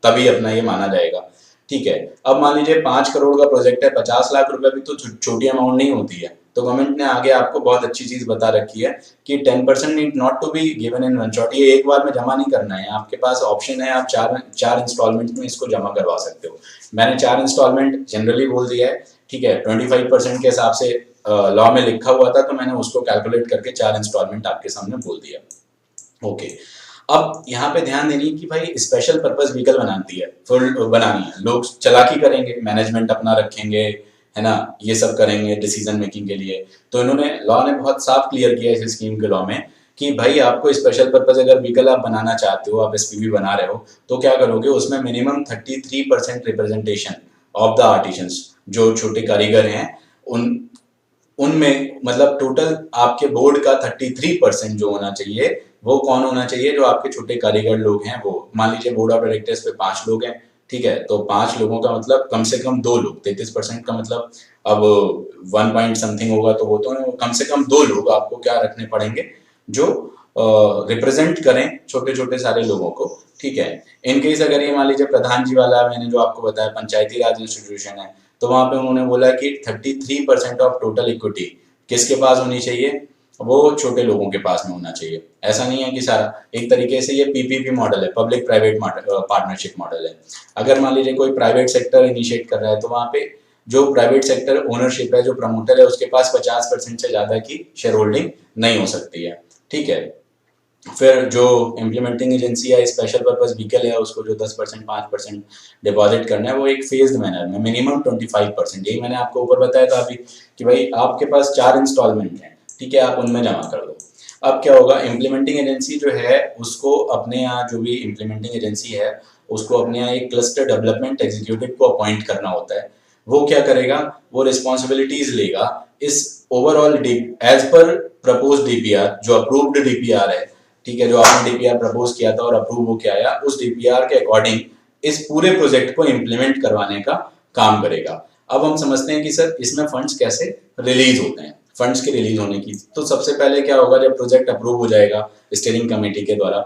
तभी अपना ये माना जाएगा, ठीक है। अब मान लीजिए 5 करोड़ का प्रोजेक्ट है, 50 लाख रुपए भी तो छोटी अमाउंट नहीं होती है। तो गवर्नमेंट ने आगे आपको बहुत अच्छी चीज बता रखी है कि 10% need not to be given in one shot. ये एक बार में जमा नहीं करना है, आपके पास ऑप्शन है, आप चार इंस्टॉलमेंट में इसको जमा करवा सकते हो। मैंने 4 इंस्टॉलमेंट जनरली बोल दिया है, ठीक है। 25% के हिसाब से लॉ में लिखा हुआ था, तो मैंने उसको कैलकुलेट करके 4 इंस्टॉलमेंट आपके सामने बोल दिया, ओके। अब यहाँ पे ध्यान देनी कि भाई स्पेशल पर्पस व्हीकल बनानी है, लोग चालाकी करेंगे, मैनेजमेंट अपना रखेंगे, है ना, ये सब करेंगे डिसीजन मेकिंग के लिए। तो इन्होंने, लॉ ने बहुत साफ क्लियर किया इस स्कीम के लॉ में कि भाई आपको स्पेशल पर्पस अगर व्हीकल आप बनाना चाहते हो, आप एसपीवी बना रहे हो, तो क्या करोगे, उसमें minimum 33% representation of the artisans, जो छोटे कारीगर हैं, उनमें मतलब टोटल आपके बोर्ड का 33% जो होना चाहिए, वो कौन होना चाहिए, जो आपके छोटे कारीगर लोग हैं वो। मान लीजिए बोर्ड ऑफ डायरेक्टर्स पे 5 लोग हैं, ठीक है, तो 5 लोगों का मतलब कम से कम 2 लोग, 33% का मतलब अब 1 पॉइंट समथिंग होगा, तो वो तो कम से कम 2 लोग आपको क्या रखने पड़ेंगे, जो रिप्रेजेंट करें छोटे छोटे सारे लोगों को, ठीक है। इन केस अगर ये मान लीजिए प्रधान जी वाला मैंने जो आपको बताया पंचायती राज इंस्टीट्यूशन है, तो वहां पे उन्होंने बोला कि 33% ऑफ टोटल इक्विटी किसके पास होनी चाहिए, वो छोटे लोगों के पास में होना चाहिए। ऐसा नहीं है कि सारा, एक तरीके से ये पीपीपी मॉडल है, पब्लिक प्राइवेट पार्टनरशिप मॉडल है। अगर मान लीजिए कोई प्राइवेट सेक्टर इनिशिएट कर रहा है, तो वहां पे जो प्राइवेट सेक्टर ओनरशिप है, जो प्रमोटर है, उसके पास 50% से ज्यादा की शेयर होल्डिंग नहीं हो सकती है, ठीक है। फिर जो इम्प्लीमेंटिंग एजेंसी है, स्पेशल पर्पस व्हीकल है, उसको जो 10% 5% डिपॉजिट करना है, वो एक फेज्ड मैनर में, मिनिमम 25%। यही मैंने आपको ऊपर बताया था अभी कि भाई आपके पास 4 इंस्टॉलमेंट हैं, ठीक है, आप उनमें जमा कर दो। अब क्या होगा, इम्प्लीमेंटिंग एजेंसी जो है उसको अपने यहाँ, जो भी इम्प्लीमेंटिंग एजेंसी है उसको अपने यहाँ एक क्लस्टर डेवलपमेंट एग्जीक्यूटिव को अपॉइंट करना होता है। वो क्या करेगा, वो रिस्पॉन्सिबिलिटीज लेगा इस overall as per propose DPR, जो अप्रूव्ड डीपीआर है, ठीक है, जो आपने डीपीआर प्रपोज किया था और अप्रूव हो के आया, उस डीपीआर के अकॉर्डिंग इस पूरे प्रोजेक्ट को इम्प्लीमेंट करवाने का काम करेगा। अब हम समझते हैं कि सर इसमें फंड्स कैसे रिलीज होते हैं। फंड्स के रिलीज होने की, तो सबसे पहले क्या होगा, जब प्रोजेक्ट अप्रूव हो जाएगा स्टीयरिंग कमेटी के द्वारा,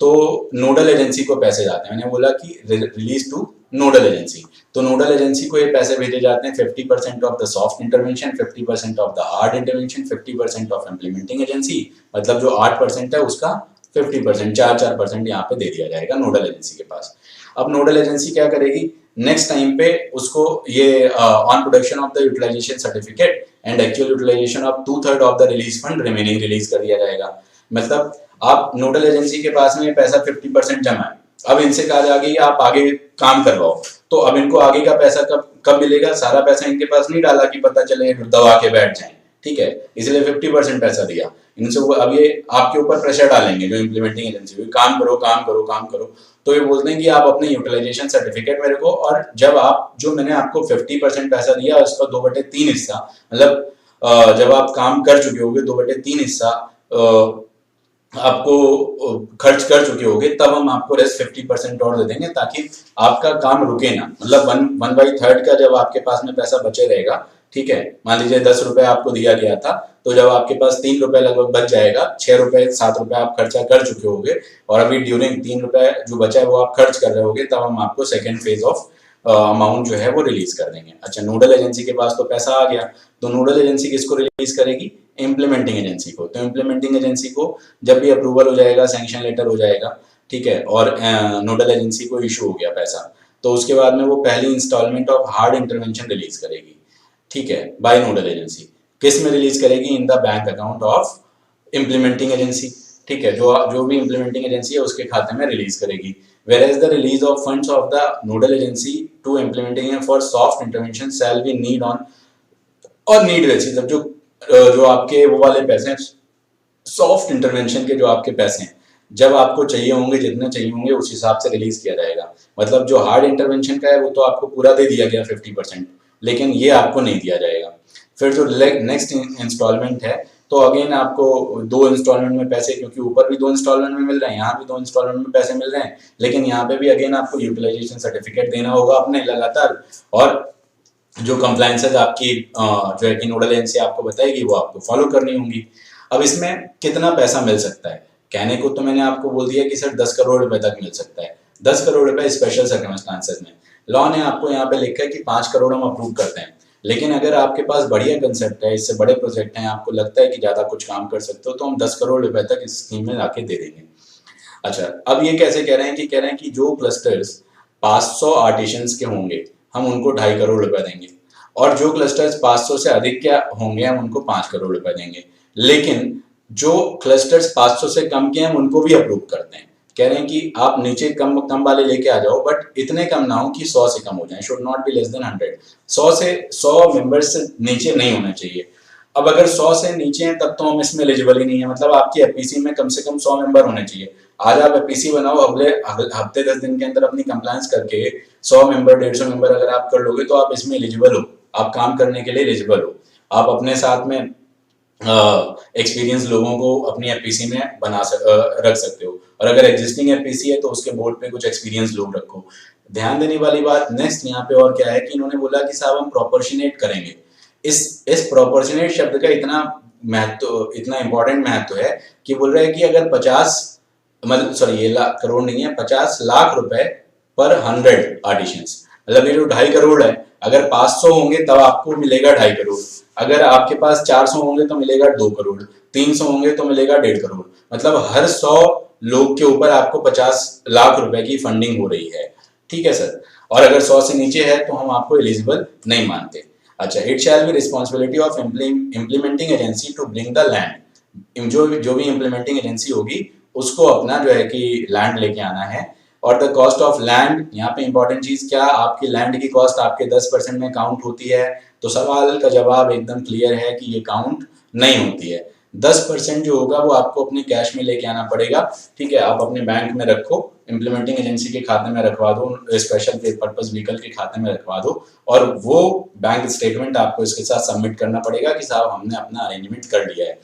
तो नोडल एजेंसी को पैसे जाते हैं। मैंने बोला कि रिलीज टू नोडल एजेंसी, तो नोडल एजेंसी को ये पैसे भेजे जाते हैं। 50% of the soft intervention, 50% of the hard intervention, 50% of implementing agency, मतलब जो 8% है उसका 50%, 4% यहाँ पे दे दिया जाएगा नोडल एजेंसी के पास। अब नोडल एजेंसी क्या करेगी, नेक्स्ट टाइम पे उसको ये on production of the utilization certificate and actual utilization of 2/3 of the release fund remaining release कर दिया जाएगा। मतलब आप नोडल एजेंसी के पास में पैसा 50% जमा है, अब इनसे कहा जाएगा कि आप आगे काम करवाओ, तो अब इनको आगे का पैसा कब मिलेगा, सारा पैसा इनके पास नहीं डाला कि पता चले दबा के बैठ जाए, ठीक है, इसलिए 50% पैसा दिया इनसे। वो अब ये आपके ऊपर प्रेशर डालेंगे जो इम्प्लीमेंटिंग एजेंसी, काम करो काम करो काम करो, तो ये बोलते हैं कि आप अपने यूटिलाइजेशन सर्टिफिकेट मेरे को, और जब आप, जो मैंने आपको 50% पैसा दिया उसका 2/3 हिस्सा, मतलब जब आप काम कर चुके होगे 2/3 हिस्सा आपको खर्च कर चुके होगे, तब हम आपको रेस्ट 50% और दे देंगे, ताकि आपका काम रुके ना। मतलब 1/3 का जब आपके पास में पैसा बचे रहेगा, ठीक है, मान लीजिए 10 रुपए आपको दिया गया था, तो जब आपके पास 3 रुपए लगभग बच जाएगा, 6 रुपए 7 रुपए आप खर्चा कर चुके होगे, और अभी ड्यूरिंग 3 रुपए जो बचा है वो आप खर्च कर रहे होगे, तब हम आपको सेकेंड फेज ऑफ अमाउंट जो है वो रिलीज कर देंगे। अच्छा, नोडल एजेंसी के पास तो पैसा आ गया, तो नोडल एजेंसी किसको रिलीज करेगी, इम्प्लीमेंटिंग एजेंसी को। तो इम्प्लीमेंटिंग एजेंसी को जब भी अप्रूवल हो जाएगा, सैंक्शन लेटर हो जाएगा, ठीक है, और नोडल एजेंसी को इशू हो गया पैसा, तो उसके बाद में वो पहली installment of hard intervention release करेगी, ठीक है, बाय नोडल एजेंसी। किस में रिलीज करेगी? In the bank account of implementing agency, ठीक है, जो भी इम्प्लीमेंटिंग एजेंसी है उसके खाते में रिलीज करेगी। Whereas the release of funds of the nodal agency to implementing for soft intervention shall be need on और नीड बेसिस। अब जो आपके वो वाले पैसे हैं सॉफ्ट इंटरवेंशन के, जो आपके पैसे हैं जब आपको चाहिए होंगे, जितने चाहिए होंगे उस हिसाब से रिलीज किया जाएगा। मतलब जो हार्ड इंटरवेंशन का है वो तो आपको पूरा दे दिया गया 50%, लेकिन ये आपको नहीं दिया जाएगा। फिर जो नेक्स्ट इंस्टॉलमेंट है, तो अगेन आपको 2 इंस्टॉलमेंट में पैसे, क्योंकि ऊपर भी 2 इंस्टॉलमेंट में मिल रहे हैं, यहाँ भी 2 इंस्टॉलमेंट में पैसे मिल रहे हैं, लेकिन यहाँ पे भी अगेन आपको यूटिलाइजेशन सर्टिफिकेट देना होगा अपने लगातार, और जो कंप्लायंसेस आपकी जो है कि नोडल एजेंसी आपको बताएगी वो आपको फॉलो करनी होंगी। अब इसमें कितना पैसा मिल सकता है? कहने को तो मैंने आपको बोल दिया कि सर 10 करोड़ रुपए तक मिल सकता है। 10 करोड़ रुपए स्पेशल सर्कमस्टांसेस में। लॉ ने आपको यहाँ पे लिखा है कि 5 करोड़ हम अप्रूव करते हैं, लेकिन अगर आपके पास बढ़िया कंसेप्ट है, इससे बड़े प्रोजेक्ट हैं, आपको लगता है कि ज्यादा कुछ काम कर सकते हो, तो हम 10 करोड़ रुपए तक इस स्कीम में लाके दे देंगे। अच्छा, अब ये कैसे कह रहे हैं कि जो क्लस्टर्स 500 आर्टिशंस के होंगे हम उनको 2.5 करोड़ रुपए देंगे, और जो क्लस्टर्स 500 से अधिक के होंगे हम उनको 5 करोड़ रुपए देंगे। लेकिन जो क्लस्टर्स 500 से कम के हैं हम उनको भी अप्रूव करते हैं। कह रहे हैं कि आप नीचे कम वाले लेके आ जाओ, बट इतने कम ना हो कि 100 से कम हो जाए, should not be less than 100। 100 members से नीचे नहीं होना चाहिए। अब अगर 100 से नीचे हैं तब तो हम इसमें एलिजिबल ही नहीं है। मतलब आपकी एपीसी में कम से कम 100 मेंबर होने चाहिए। आज आप एपीसी बनाओ, अगले हफ्ते 10 दिन के अंदर अपनी कंप्लायंस करके 100 मेंबर 150 मेंबर अगर आप कर लोगे तो आप इसमें एलिजिबल हो, आप काम करने के लिए एलिजिबल हो। आप अपने साथ में एक्सपीरियंस लोगों को अपनी एपीसी में रख सकते हो, और अगर एग्जिस्टिंग एपीसी है तो उसके बोर्ड पे कुछ एक्सपीरियंस लोग रखो। ध्यान देने वाली बात नेक्स्ट यहाँ पे और क्या है कि इन्होंने बोला कि साहब हम प्रोपोर्शनेट करेंगे। इस प्रोपोर्शनेट शब्द का इतना इंपॉर्टेंट महत्व है कि बोल रहे हैं कि अगर 50 मतलब सॉरी ये करोड़ नहीं है, 50 लाख रुपए पर 100 आर्टिशंस, मतलब ये जो 2.5 करोड़ है, अगर 500 होंगे तब आपको मिलेगा 2.5 करोड़, अगर आपके पास 400 होंगे तो मिलेगा 2 करोड़, 300 होंगे तो मिलेगा 1.5 करोड़। मतलब हर 100 लोग के ऊपर आपको 50 लाख रुपए की फंडिंग हो रही है, ठीक है सर। और अगर 100 से नीचे है तो हम आपको एलिजिबल नहीं मानते। अच्छा, it shall be responsibility of implementing agency to bring the land. जो भी इम्प्लीमेंटिंग एजेंसी होगी उसको अपना जो है कि लैंड लेके आना है। और द कॉस्ट ऑफ लैंड, यहाँ पे इंपॉर्टेंट चीज क्या, आपकी लैंड की कॉस्ट आपके 10% में काउंट होती है। तो सवाल का जवाब एकदम क्लियर है कि ये काउंट नहीं होती है। 10% जो होगा वो आपको अपने कैश में लेके आना पड़ेगा, ठीक है। आप अपने बैंक में रखो, इम्प्लीमेंटिंग एजेंसी के खाते में रखवा दो, स्पेशल पर्पज व्हीकल के खाते में रखवा दो, और वो बैंक स्टेटमेंट आपको इसके साथ सबमिट करना पड़ेगा कि साहब हमने अपना अरेंजमेंट कर लिया है।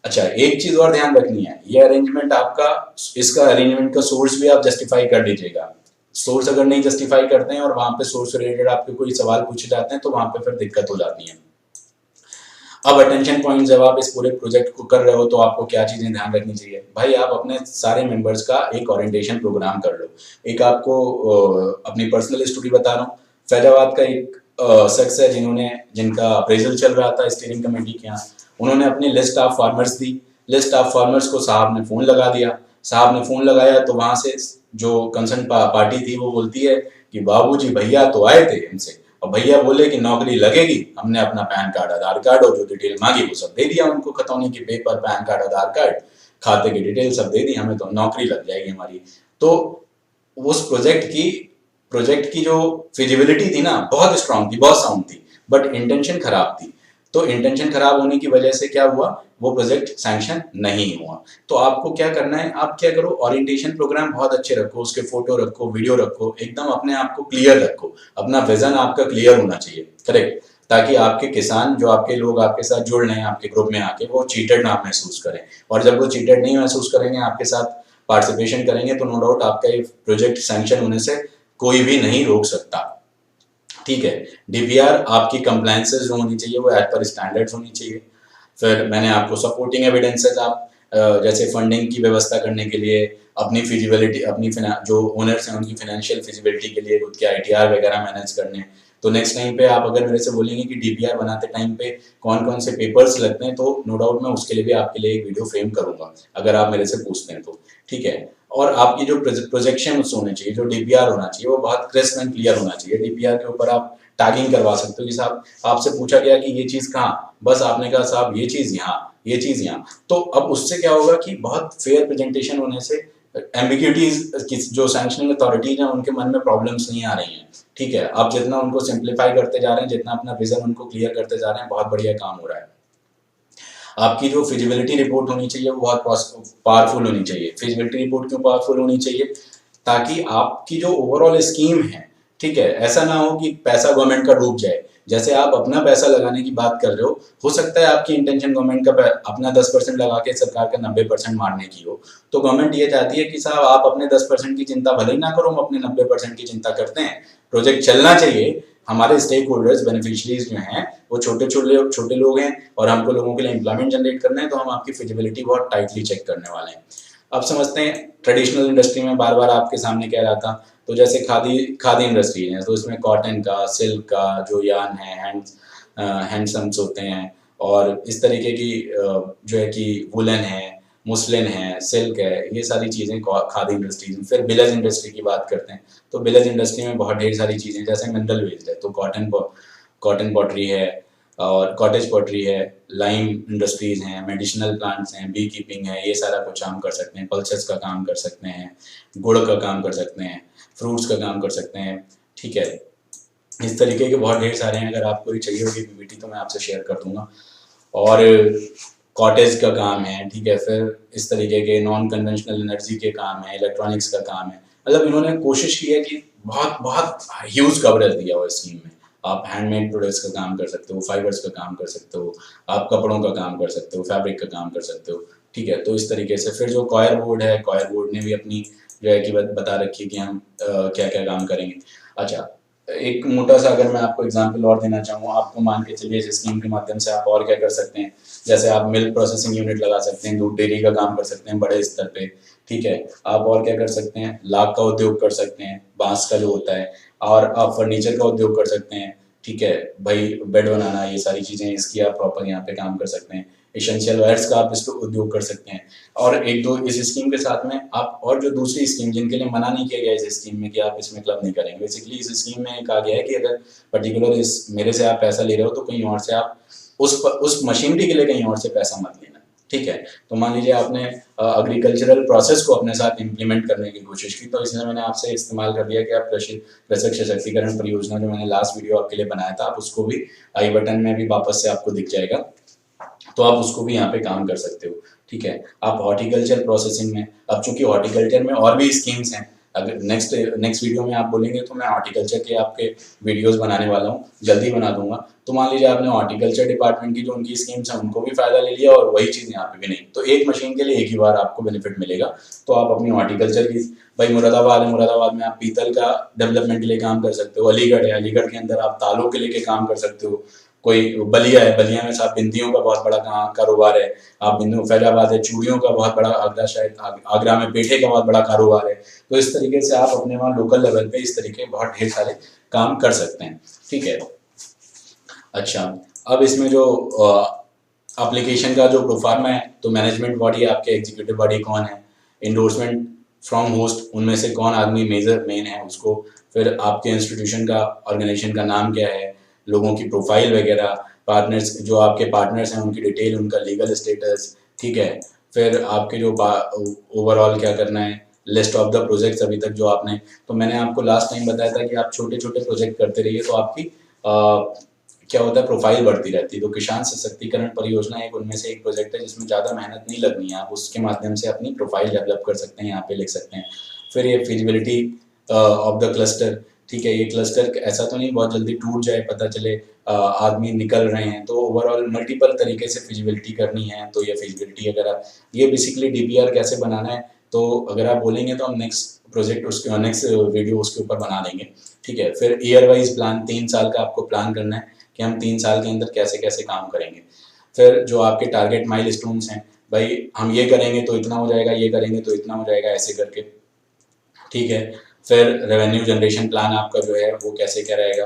अच्छा, एक चीज और ध्यान रखनी है, ये अरेंजमेंट आपका, इसका अरेंजमेंट का सोर्स भी आप जस्टिफाई कर दीजिएगा। सोर्स अगर नहीं जस्टिफाई करते हैं और वहां पे सोर्स रिलेटेड आपके कोई सवाल पूछे जाते हैं तो वहां पे फिर दिक्कत हो जाती है। अब अटेंशन पॉइंट, जब आप इस पूरे प्रोजेक्ट को कर रहे हो तो आपको क्या चीजें ध्यान रखनी चाहिए भाई। आप अपने सारे मेंबर्स का एक ओरिएंटेशन प्रोग्राम कर लो। एक आपको अपनी पर्सनल स्टोरी बता रहा हूँ। फैजाबाद का एक शख्स है जिनका अप्रेजल चल रहा था स्टीयरिंग कमेटी के यहाँ। उन्होंने अपनी list of farmers the. List of farmers को साहब ने फोन लगा दिया। साहब ने फोन लगाया तो वहां से जो कंसर्न पार्टी थी वो बोलती है कि बाबूजी भैया तो आए थे इनसे, और भैया बोले कि नौकरी लगेगी। हमने अपना पैन कार्ड, आधार कार्ड और जो डिटेल मांगी वो सब दे दिया उनको, खतौनी के पेपर, पैन कार्ड, आधार कार्ड, खाते की डिटेल सब दे दी, हमें तो नौकरी लग जाएगी हमारी। तो उस प्रोजेक्ट की जो फिजिबिलिटी थी ना, बहुत स्ट्रांग थी, बहुत साउंड थी, बट इंटेंशन खराब थी। तो इंटेंशन खराब होने की वजह से क्या हुआ, वो प्रोजेक्ट सैंक्शन नहीं हुआ। तो आपको क्या करना है, आप क्या करो, ओरिएंटेशन प्रोग्राम बहुत अच्छे रखो, उसके फोटो रखो, वीडियो रखो, एकदम अपने आप को क्लियर रखो, अपना विजन आपका क्लियर होना चाहिए, करेक्ट, ताकि आपके किसान, जो आपके लोग आपके साथ जुड़ रहे हैं आपके ग्रुप में आके, वो चीटेड ना महसूस करें। और जब वो चीटेड नहीं महसूस करेंगे, आपके साथ पार्टिसिपेशन करेंगे, तो नो डाउट आपका ये प्रोजेक्ट सैंक्शन होने से कोई भी नहीं रोक सकता, ठीक है। डीपीआर आपकी कंप्लायंसेस जो होनी चाहिए वो एज पर स्टैंडर्ड्स होनी चाहिए। फिर मैंने आपको सपोर्टिंग एविडेंसेस, आप जैसे फंडिंग की व्यवस्था करने के लिए, अपनी फिजिबिलिटी, अपनी जो ओनर्स हैं उनकी फाइनेंशियल फिजिबिलिटी के लिए खुद के आईटीआर वगैरह मैनेज करने, तो नेक्स्ट टाइम पे आप अगर मेरे से बोलेंगे कि डीपीआर बनाते टाइम पे कौन कौन से पेपर्स लगते हैं, तो नो डाउट मैं उसके लिए भी आपके लिए एक वीडियो फ्रेम करूंगा, अगर आप मेरे से पूछते हैं तो, ठीक है। और आपकी जो प्रोजेक्शन होने चाहिए, जो डीपीआर होना चाहिए, वो बहुत क्रिस्प एंड क्लियर होना चाहिए। डीपीआर के ऊपर आप टैगिंग करवा सकते हो कि साहब आपसे पूछा गया कि ये चीज़ कहाँ, बस आपने कहा साहब ये चीज़ यहाँ, ये चीज़ यहाँ। तो अब उससे क्या होगा कि बहुत फेयर प्रेजेंटेशन होने से एम्बिग्यूटीज जो सैंक्शनिंग अथॉरिटीज हैं उनके मन में प्रॉब्लम्स नहीं आ रही हैं, ठीक है। आप जितना उनको सिंप्लीफाई करते जा रहे हैं, जितना अपना विजन उनको क्लियर करते जा रहे हैं, बहुत बढ़िया काम हो रहा है। आपकी जो फिजिबिलिटी रिपोर्ट होनी चाहिए वो बहुत पावरफुल होनी चाहिए। फिजिबिलिटी रिपोर्ट क्यों पावरफुल होनी चाहिए? ताकि आपकी जो ओवरऑल स्कीम है, ठीक है, ऐसा ना हो कि पैसा गवर्नमेंट का डूब जाए। जैसे आप अपना पैसा लगाने की बात कर रहे हो सकता है आपकी इंटेंशन गवर्नमेंट का अपना 10% लगा के सरकार का 90% मारने की हो। तो गवर्नमेंट ये चाहती है कि साहब आप अपने 10% की चिंता भले ही ना करो, हम अपने 90% की चिंता करते हैं, प्रोजेक्ट चलना चाहिए। हमारे स्टेक होल्डर्स बेनिफिशियरीज जो हैं वो छोटे लोग हैं, और हमको लोगों के लिए एम्प्लॉयमेंट जनरेट करना है, तो हम आपकी फिजिबिलिटी बहुत टाइटली चेक करने वाले हैं। अब समझते हैं ट्रेडिशनल इंडस्ट्री में बार बार आपके सामने कह रहा था, तो जैसे खादी इंडस्ट्री है, तो इसमें कॉटन का, सिल्क का जो यार्न है, हैंडसम्स होते हैं, और इस तरीके की जो है कि वुलन है, मुस्लिन है, सिल्क है, ये सारी चीज़ें खादी इंडस्ट्रीज में। फिर विलेज इंडस्ट्री की बात करते हैं, तो विलेज इंडस्ट्री में बहुत ढेर सारी चीज़ें, जैसे मिनरल वेस्ट है, तो कॉटन पॉटरी है, और कॉटेज पॉटरी है, लाइम इंडस्ट्रीज हैं, मेडिसिनल प्लांट्स हैं, बी कीपिंग है, ये सारा कुछ काम कर सकते हैं। पल्सेस का काम कर सकते हैं, गुड़ का काम कर सकते हैं, फ्रूट्स का काम कर सकते हैं, ठीक है। इस तरीके के बहुत ढेर सारे हैं, अगर आपको ये चाहिए होगी पीपीटी तो मैं आपसे शेयर कर दूंगा। और कॉटेज का काम है, ठीक है। फिर इस तरीके के नॉन कन्वेंशनल एनर्जी के काम है, इलेक्ट्रॉनिक्स का काम है। मतलब इन्होंने कोशिश की है कि बहुत बहुत ह्यूज कवरेज दिया हुआ स्कीम में। आप हैंडमेड प्रोडक्ट्स का काम कर सकते हो, फाइबर्स का काम कर सकते हो, आप कपड़ों का काम कर सकते हो, फैब्रिक का काम कर सकते हो, ठीक है। तो इस तरीके से फिर जो कॉयर बोर्ड है, कॉयर बोर्ड ने भी अपनी जो है कि बता रखी है कि हम क्या क्या काम करेंगे। अच्छा, एक मोटा सा अगर मैं आपको एग्जांपल और देना चाहूँ, आपको मान के चलिए इस स्कीम के माध्यम से आप और क्या कर सकते हैं, जैसे आप मिल्क प्रोसेसिंग यूनिट लगा सकते हैं, दूध डेयरी का काम कर सकते हैं बड़े स्तर पे, ठीक है। आप और क्या कर सकते हैं, लाख का उद्योग कर सकते हैं, बांस का जो होता है, और आप फर्नीचर का उद्योग कर सकते हैं, ठीक है भाई, बेड बनाना, ये सारी चीज़ें इसकी आप प्रॉपर यहाँ पे काम कर सकते हैं। एसेंशियल वायर्स का आप इस पर उद्योग कर सकते हैं। और एक दो इस स्कीम के साथ में आप और जो दूसरी स्कीम जिनके लिए मना नहीं किया गया इस स्कीम में कि आप इसमें क्लब नहीं करेंगे, बेसिकली इस स्कीम में कहा गया है कि अगर पर्टिकुलर इस मेरे से आप पैसा ले रहे हो तो कहीं और से आप उस मशीनरी के लिए कहीं और से पैसा मत लेना, ठीक है। तो मान लीजिए आपने एग्रीकल्चरल प्रोसेस को अपने साथ इम्प्लीमेंट करने की कोशिश की, तो इसलिए मैंने आपसे इस्तेमाल कर दिया कि आप कृषक सशक्तिकरण परियोजना जो मैंने लास्ट वीडियो आपके लिए बनाया था, आप उसको भी आई बटन में भी वापस से आपको दिख जाएगा, तो आप उसको भी यहाँ पे काम कर सकते हो, ठीक है। आप हॉर्टिकल्चर प्रोसेसिंग में, अब चूंकि हॉर्टिकल्चर में और भी स्कीम्स हैं, अगर नेक्स्ट वीडियो में आप बोलेंगे तो मैं हॉर्टिकल्चर के आपके वीडियोस बनाने वाला हूँ, जल्दी बना दूंगा। तो मान लीजिए आपने हॉर्टिकल्चर डिपार्टमेंट की जो उनकी स्कीम्स हैं उनको भी फायदा ले लिया, और वही चीज़ यहाँ पे भी नहीं, तो एक मशीन के लिए एक ही बार आपको बेनिफिट मिलेगा। तो आप अपनी हॉर्टिकल्चर की, भाई मुरादाबाद है, मुरादाबाद में आप पीतल का डेवलपमेंट के लिए काम कर सकते हो, अलीगढ़ है, अलीगढ़ के अंदर आप तालों के लेके काम कर सकते हो, कोई बलिया है, बलिया में साहब बिंदियों का बहुत बड़ा कारोबार है, आप बिंदु फैजाबाद है, चूड़ियों का बहुत बड़ा, आगरा शायद आगरा में पेठे का बहुत बड़ा कारोबार है। तो इस तरीके से आप अपने वहाँ लोकल लेवल पे इस तरीके बहुत ढेर सारे काम कर सकते हैं, ठीक है। अच्छा, अब इसमें जो एप्लीकेशन का जो प्रोफार्मा है, तो मैनेजमेंट बॉडी आपके एग्जीक्यूटिव बॉडी कौन है, इंडोर्समेंट फ्रॉम होस्ट उनमें से कौन आदमी मेन है उसको, फिर आपके इंस्टीट्यूशन का, ऑर्गेनाइजेशन का नाम क्या है, लोगों की प्रोफाइल वगैरह, पार्टनर्स जो आपके पार्टनर्स हैं उनकी डिटेल, उनका लीगल स्टेटस, ठीक है। फिर आपके जो ओवरऑल क्या करना है, लिस्ट ऑफ द प्रोजेक्ट्स अभी तक जो आपने, तो मैंने आपको लास्ट टाइम बताया था कि आप छोटे छोटे प्रोजेक्ट करते रहिए तो आपकी क्या होता है, प्रोफाइल बढ़ती रहती है। तो किसान सशक्तिकरण परियोजना एक उनमें से एक प्रोजेक्ट है जिसमें ज़्यादा मेहनत नहीं लगनी है, आप उसके माध्यम से अपनी प्रोफाइल डेवलप कर सकते हैं, यहाँ पे लिख सकते हैं। फिर ये फिजिबिलिटी ऑफ द क्लस्टर, ठीक है, ये क्लस्टर ऐसा तो नहीं बहुत जल्दी टूट जाए, पता चले आदमी निकल रहे हैं, तो ओवरऑल मल्टीपल तरीके से फिजिबिलिटी करनी है। तो ये फिजिबिलिटी अगर आप, ये बेसिकली डीपीआर कैसे बनाना है, तो अगर आप बोलेंगे तो हम नेक्स्ट प्रोजेक्ट उसके नेक्स्ट वीडियो उसके ऊपर बना देंगे, ठीक है। फिर ईयर वाइज प्लान, 3 साल का आपको प्लान करना है कि हम 3 साल के अंदर कैसे कैसे काम करेंगे। फिर जो आपके टारगेट माइलस्टोन्स हैं, भाई हम ये करेंगे तो इतना हो जाएगा, ये करेंगे तो इतना हो जाएगा, ऐसे करके, ठीक है। फिर रेवेन्यू जनरेशन प्लान आपका जो है वो कैसे क्या रहेगा।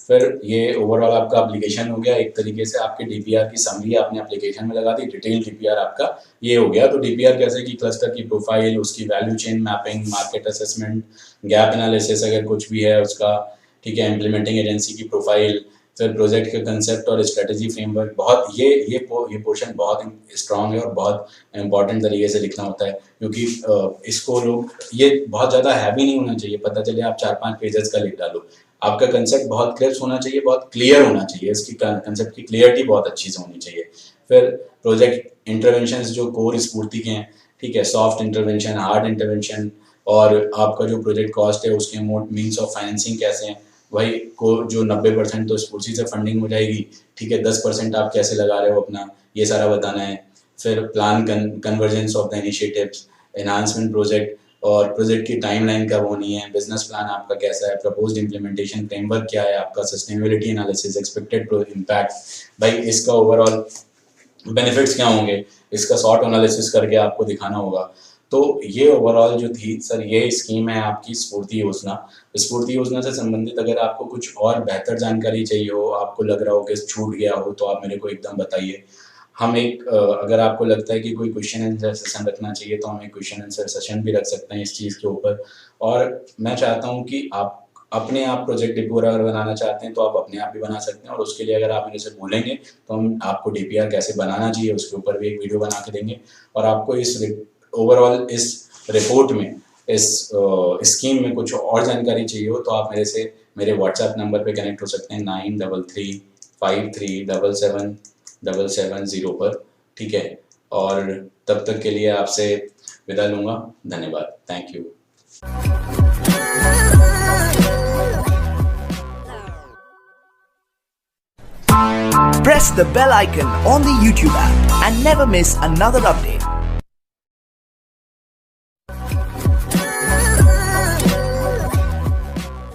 फिर ये ओवरऑल आपका एप्लीकेशन हो गया, एक तरीके से आपके डीपीआर की समरी आपने एप्लीकेशन में लगा दी, डिटेल डीपीआर आपका ये हो गया। तो डीपीआर कैसे कि क्लस्टर की प्रोफाइल, उसकी value chain mapping, market assessment, gap analysis अगर कुछ भी है उसका, ठीक है, इम्प्लीमेंटिंग एजेंसी की प्रोफाइल, फिर प्रोजेक्ट के कंसेप्ट और स्ट्रेटजी फ्रेमवर्क। बहुत ये पोर्शन बहुत स्ट्रांग है और बहुत इंपॉर्टेंट तरीके से लिखना होता है, क्योंकि इसको लोग, ये बहुत ज़्यादा हैवी नहीं होना चाहिए, पता चले आप 4-5 पेजेस का लिख डालो। आपका कंसेप्ट बहुत क्रिस्प होना चाहिए, बहुत क्लियर होना चाहिए, इसकी कंसेप्ट की क्लियरिटी बहुत अच्छी से होनी चाहिए। फिर प्रोजेक्ट इंटरवेंशंस जो कोर स्फूर्ति के हैं, ठीक है, सॉफ्ट इंटरवेंशन, हार्ड इंटरवेंशन, और आपका जो प्रोजेक्ट कॉस्ट है उसके मीन्स ऑफ फाइनेंसिंग कैसे हैं, वही को जो 90% तो स्फूर्ति से फंडिंग हो जाएगी, ठीक है, 10% आप कैसे लगा रहे हो अपना, ये सारा बताना है। फिर plan convergence of the initiatives, enhancement project, और प्रोजेक्ट की टाइमलाइन कब होनी है, बिजनेस प्लान आपका कैसा है, प्रपोज्ड इम्प्लीमेंटेशन फ्रेमवर्क क्या है आपका, सस्टेनेबिलिटी एनालिसिस, एक्सपेक्टेड इम्पैक्ट, भाई इसका ओवरऑल बेनिफिट्स क्या होंगे, इसका शॉर्ट एनालिसिस करके आपको दिखाना होगा। तो ये ओवरऑल जो थी सर, ये स्कीम है आपकी स्फूर्ति योजना। स्फूर्ति योजना से संबंधित अगर आपको कुछ और बेहतर जानकारी चाहिए हो, आपको लग रहा हो कि छूट गया हो, तो आप मेरे को एकदम बताइए। हम अगर आपको लगता है कि कोई क्वेश्चन आंसर सेशन रखना चाहिए तो हम एक क्वेश्चन आंसर सेशन भी रख सकते हैं इस चीज़ के ऊपर। और मैं चाहता हूँ कि आप अपने आप प्रोजेक्ट डीपीआर अगर बनाना चाहते हैं तो आप अपने आप भी बना सकते हैं, और उसके लिए अगर आप मेरे से बोलेंगे तो हम आपको डीपीआर कैसे बनाना चाहिए उसके ऊपर भी एक वीडियो बना के देंगे। और आपको इस ओवरऑल इस रिपोर्ट में, इस स्कीम में कुछ और जानकारी चाहिए हो तो आप मेरे व्हाट्सएप नंबर पे कनेक्ट हो सकते हैं 9335377770 पर, ठीक है। और तब तक के लिए आपसे विदा लूँगा, धन्यवाद, thank you. Press the bell icon on the YouTube app and never miss another update.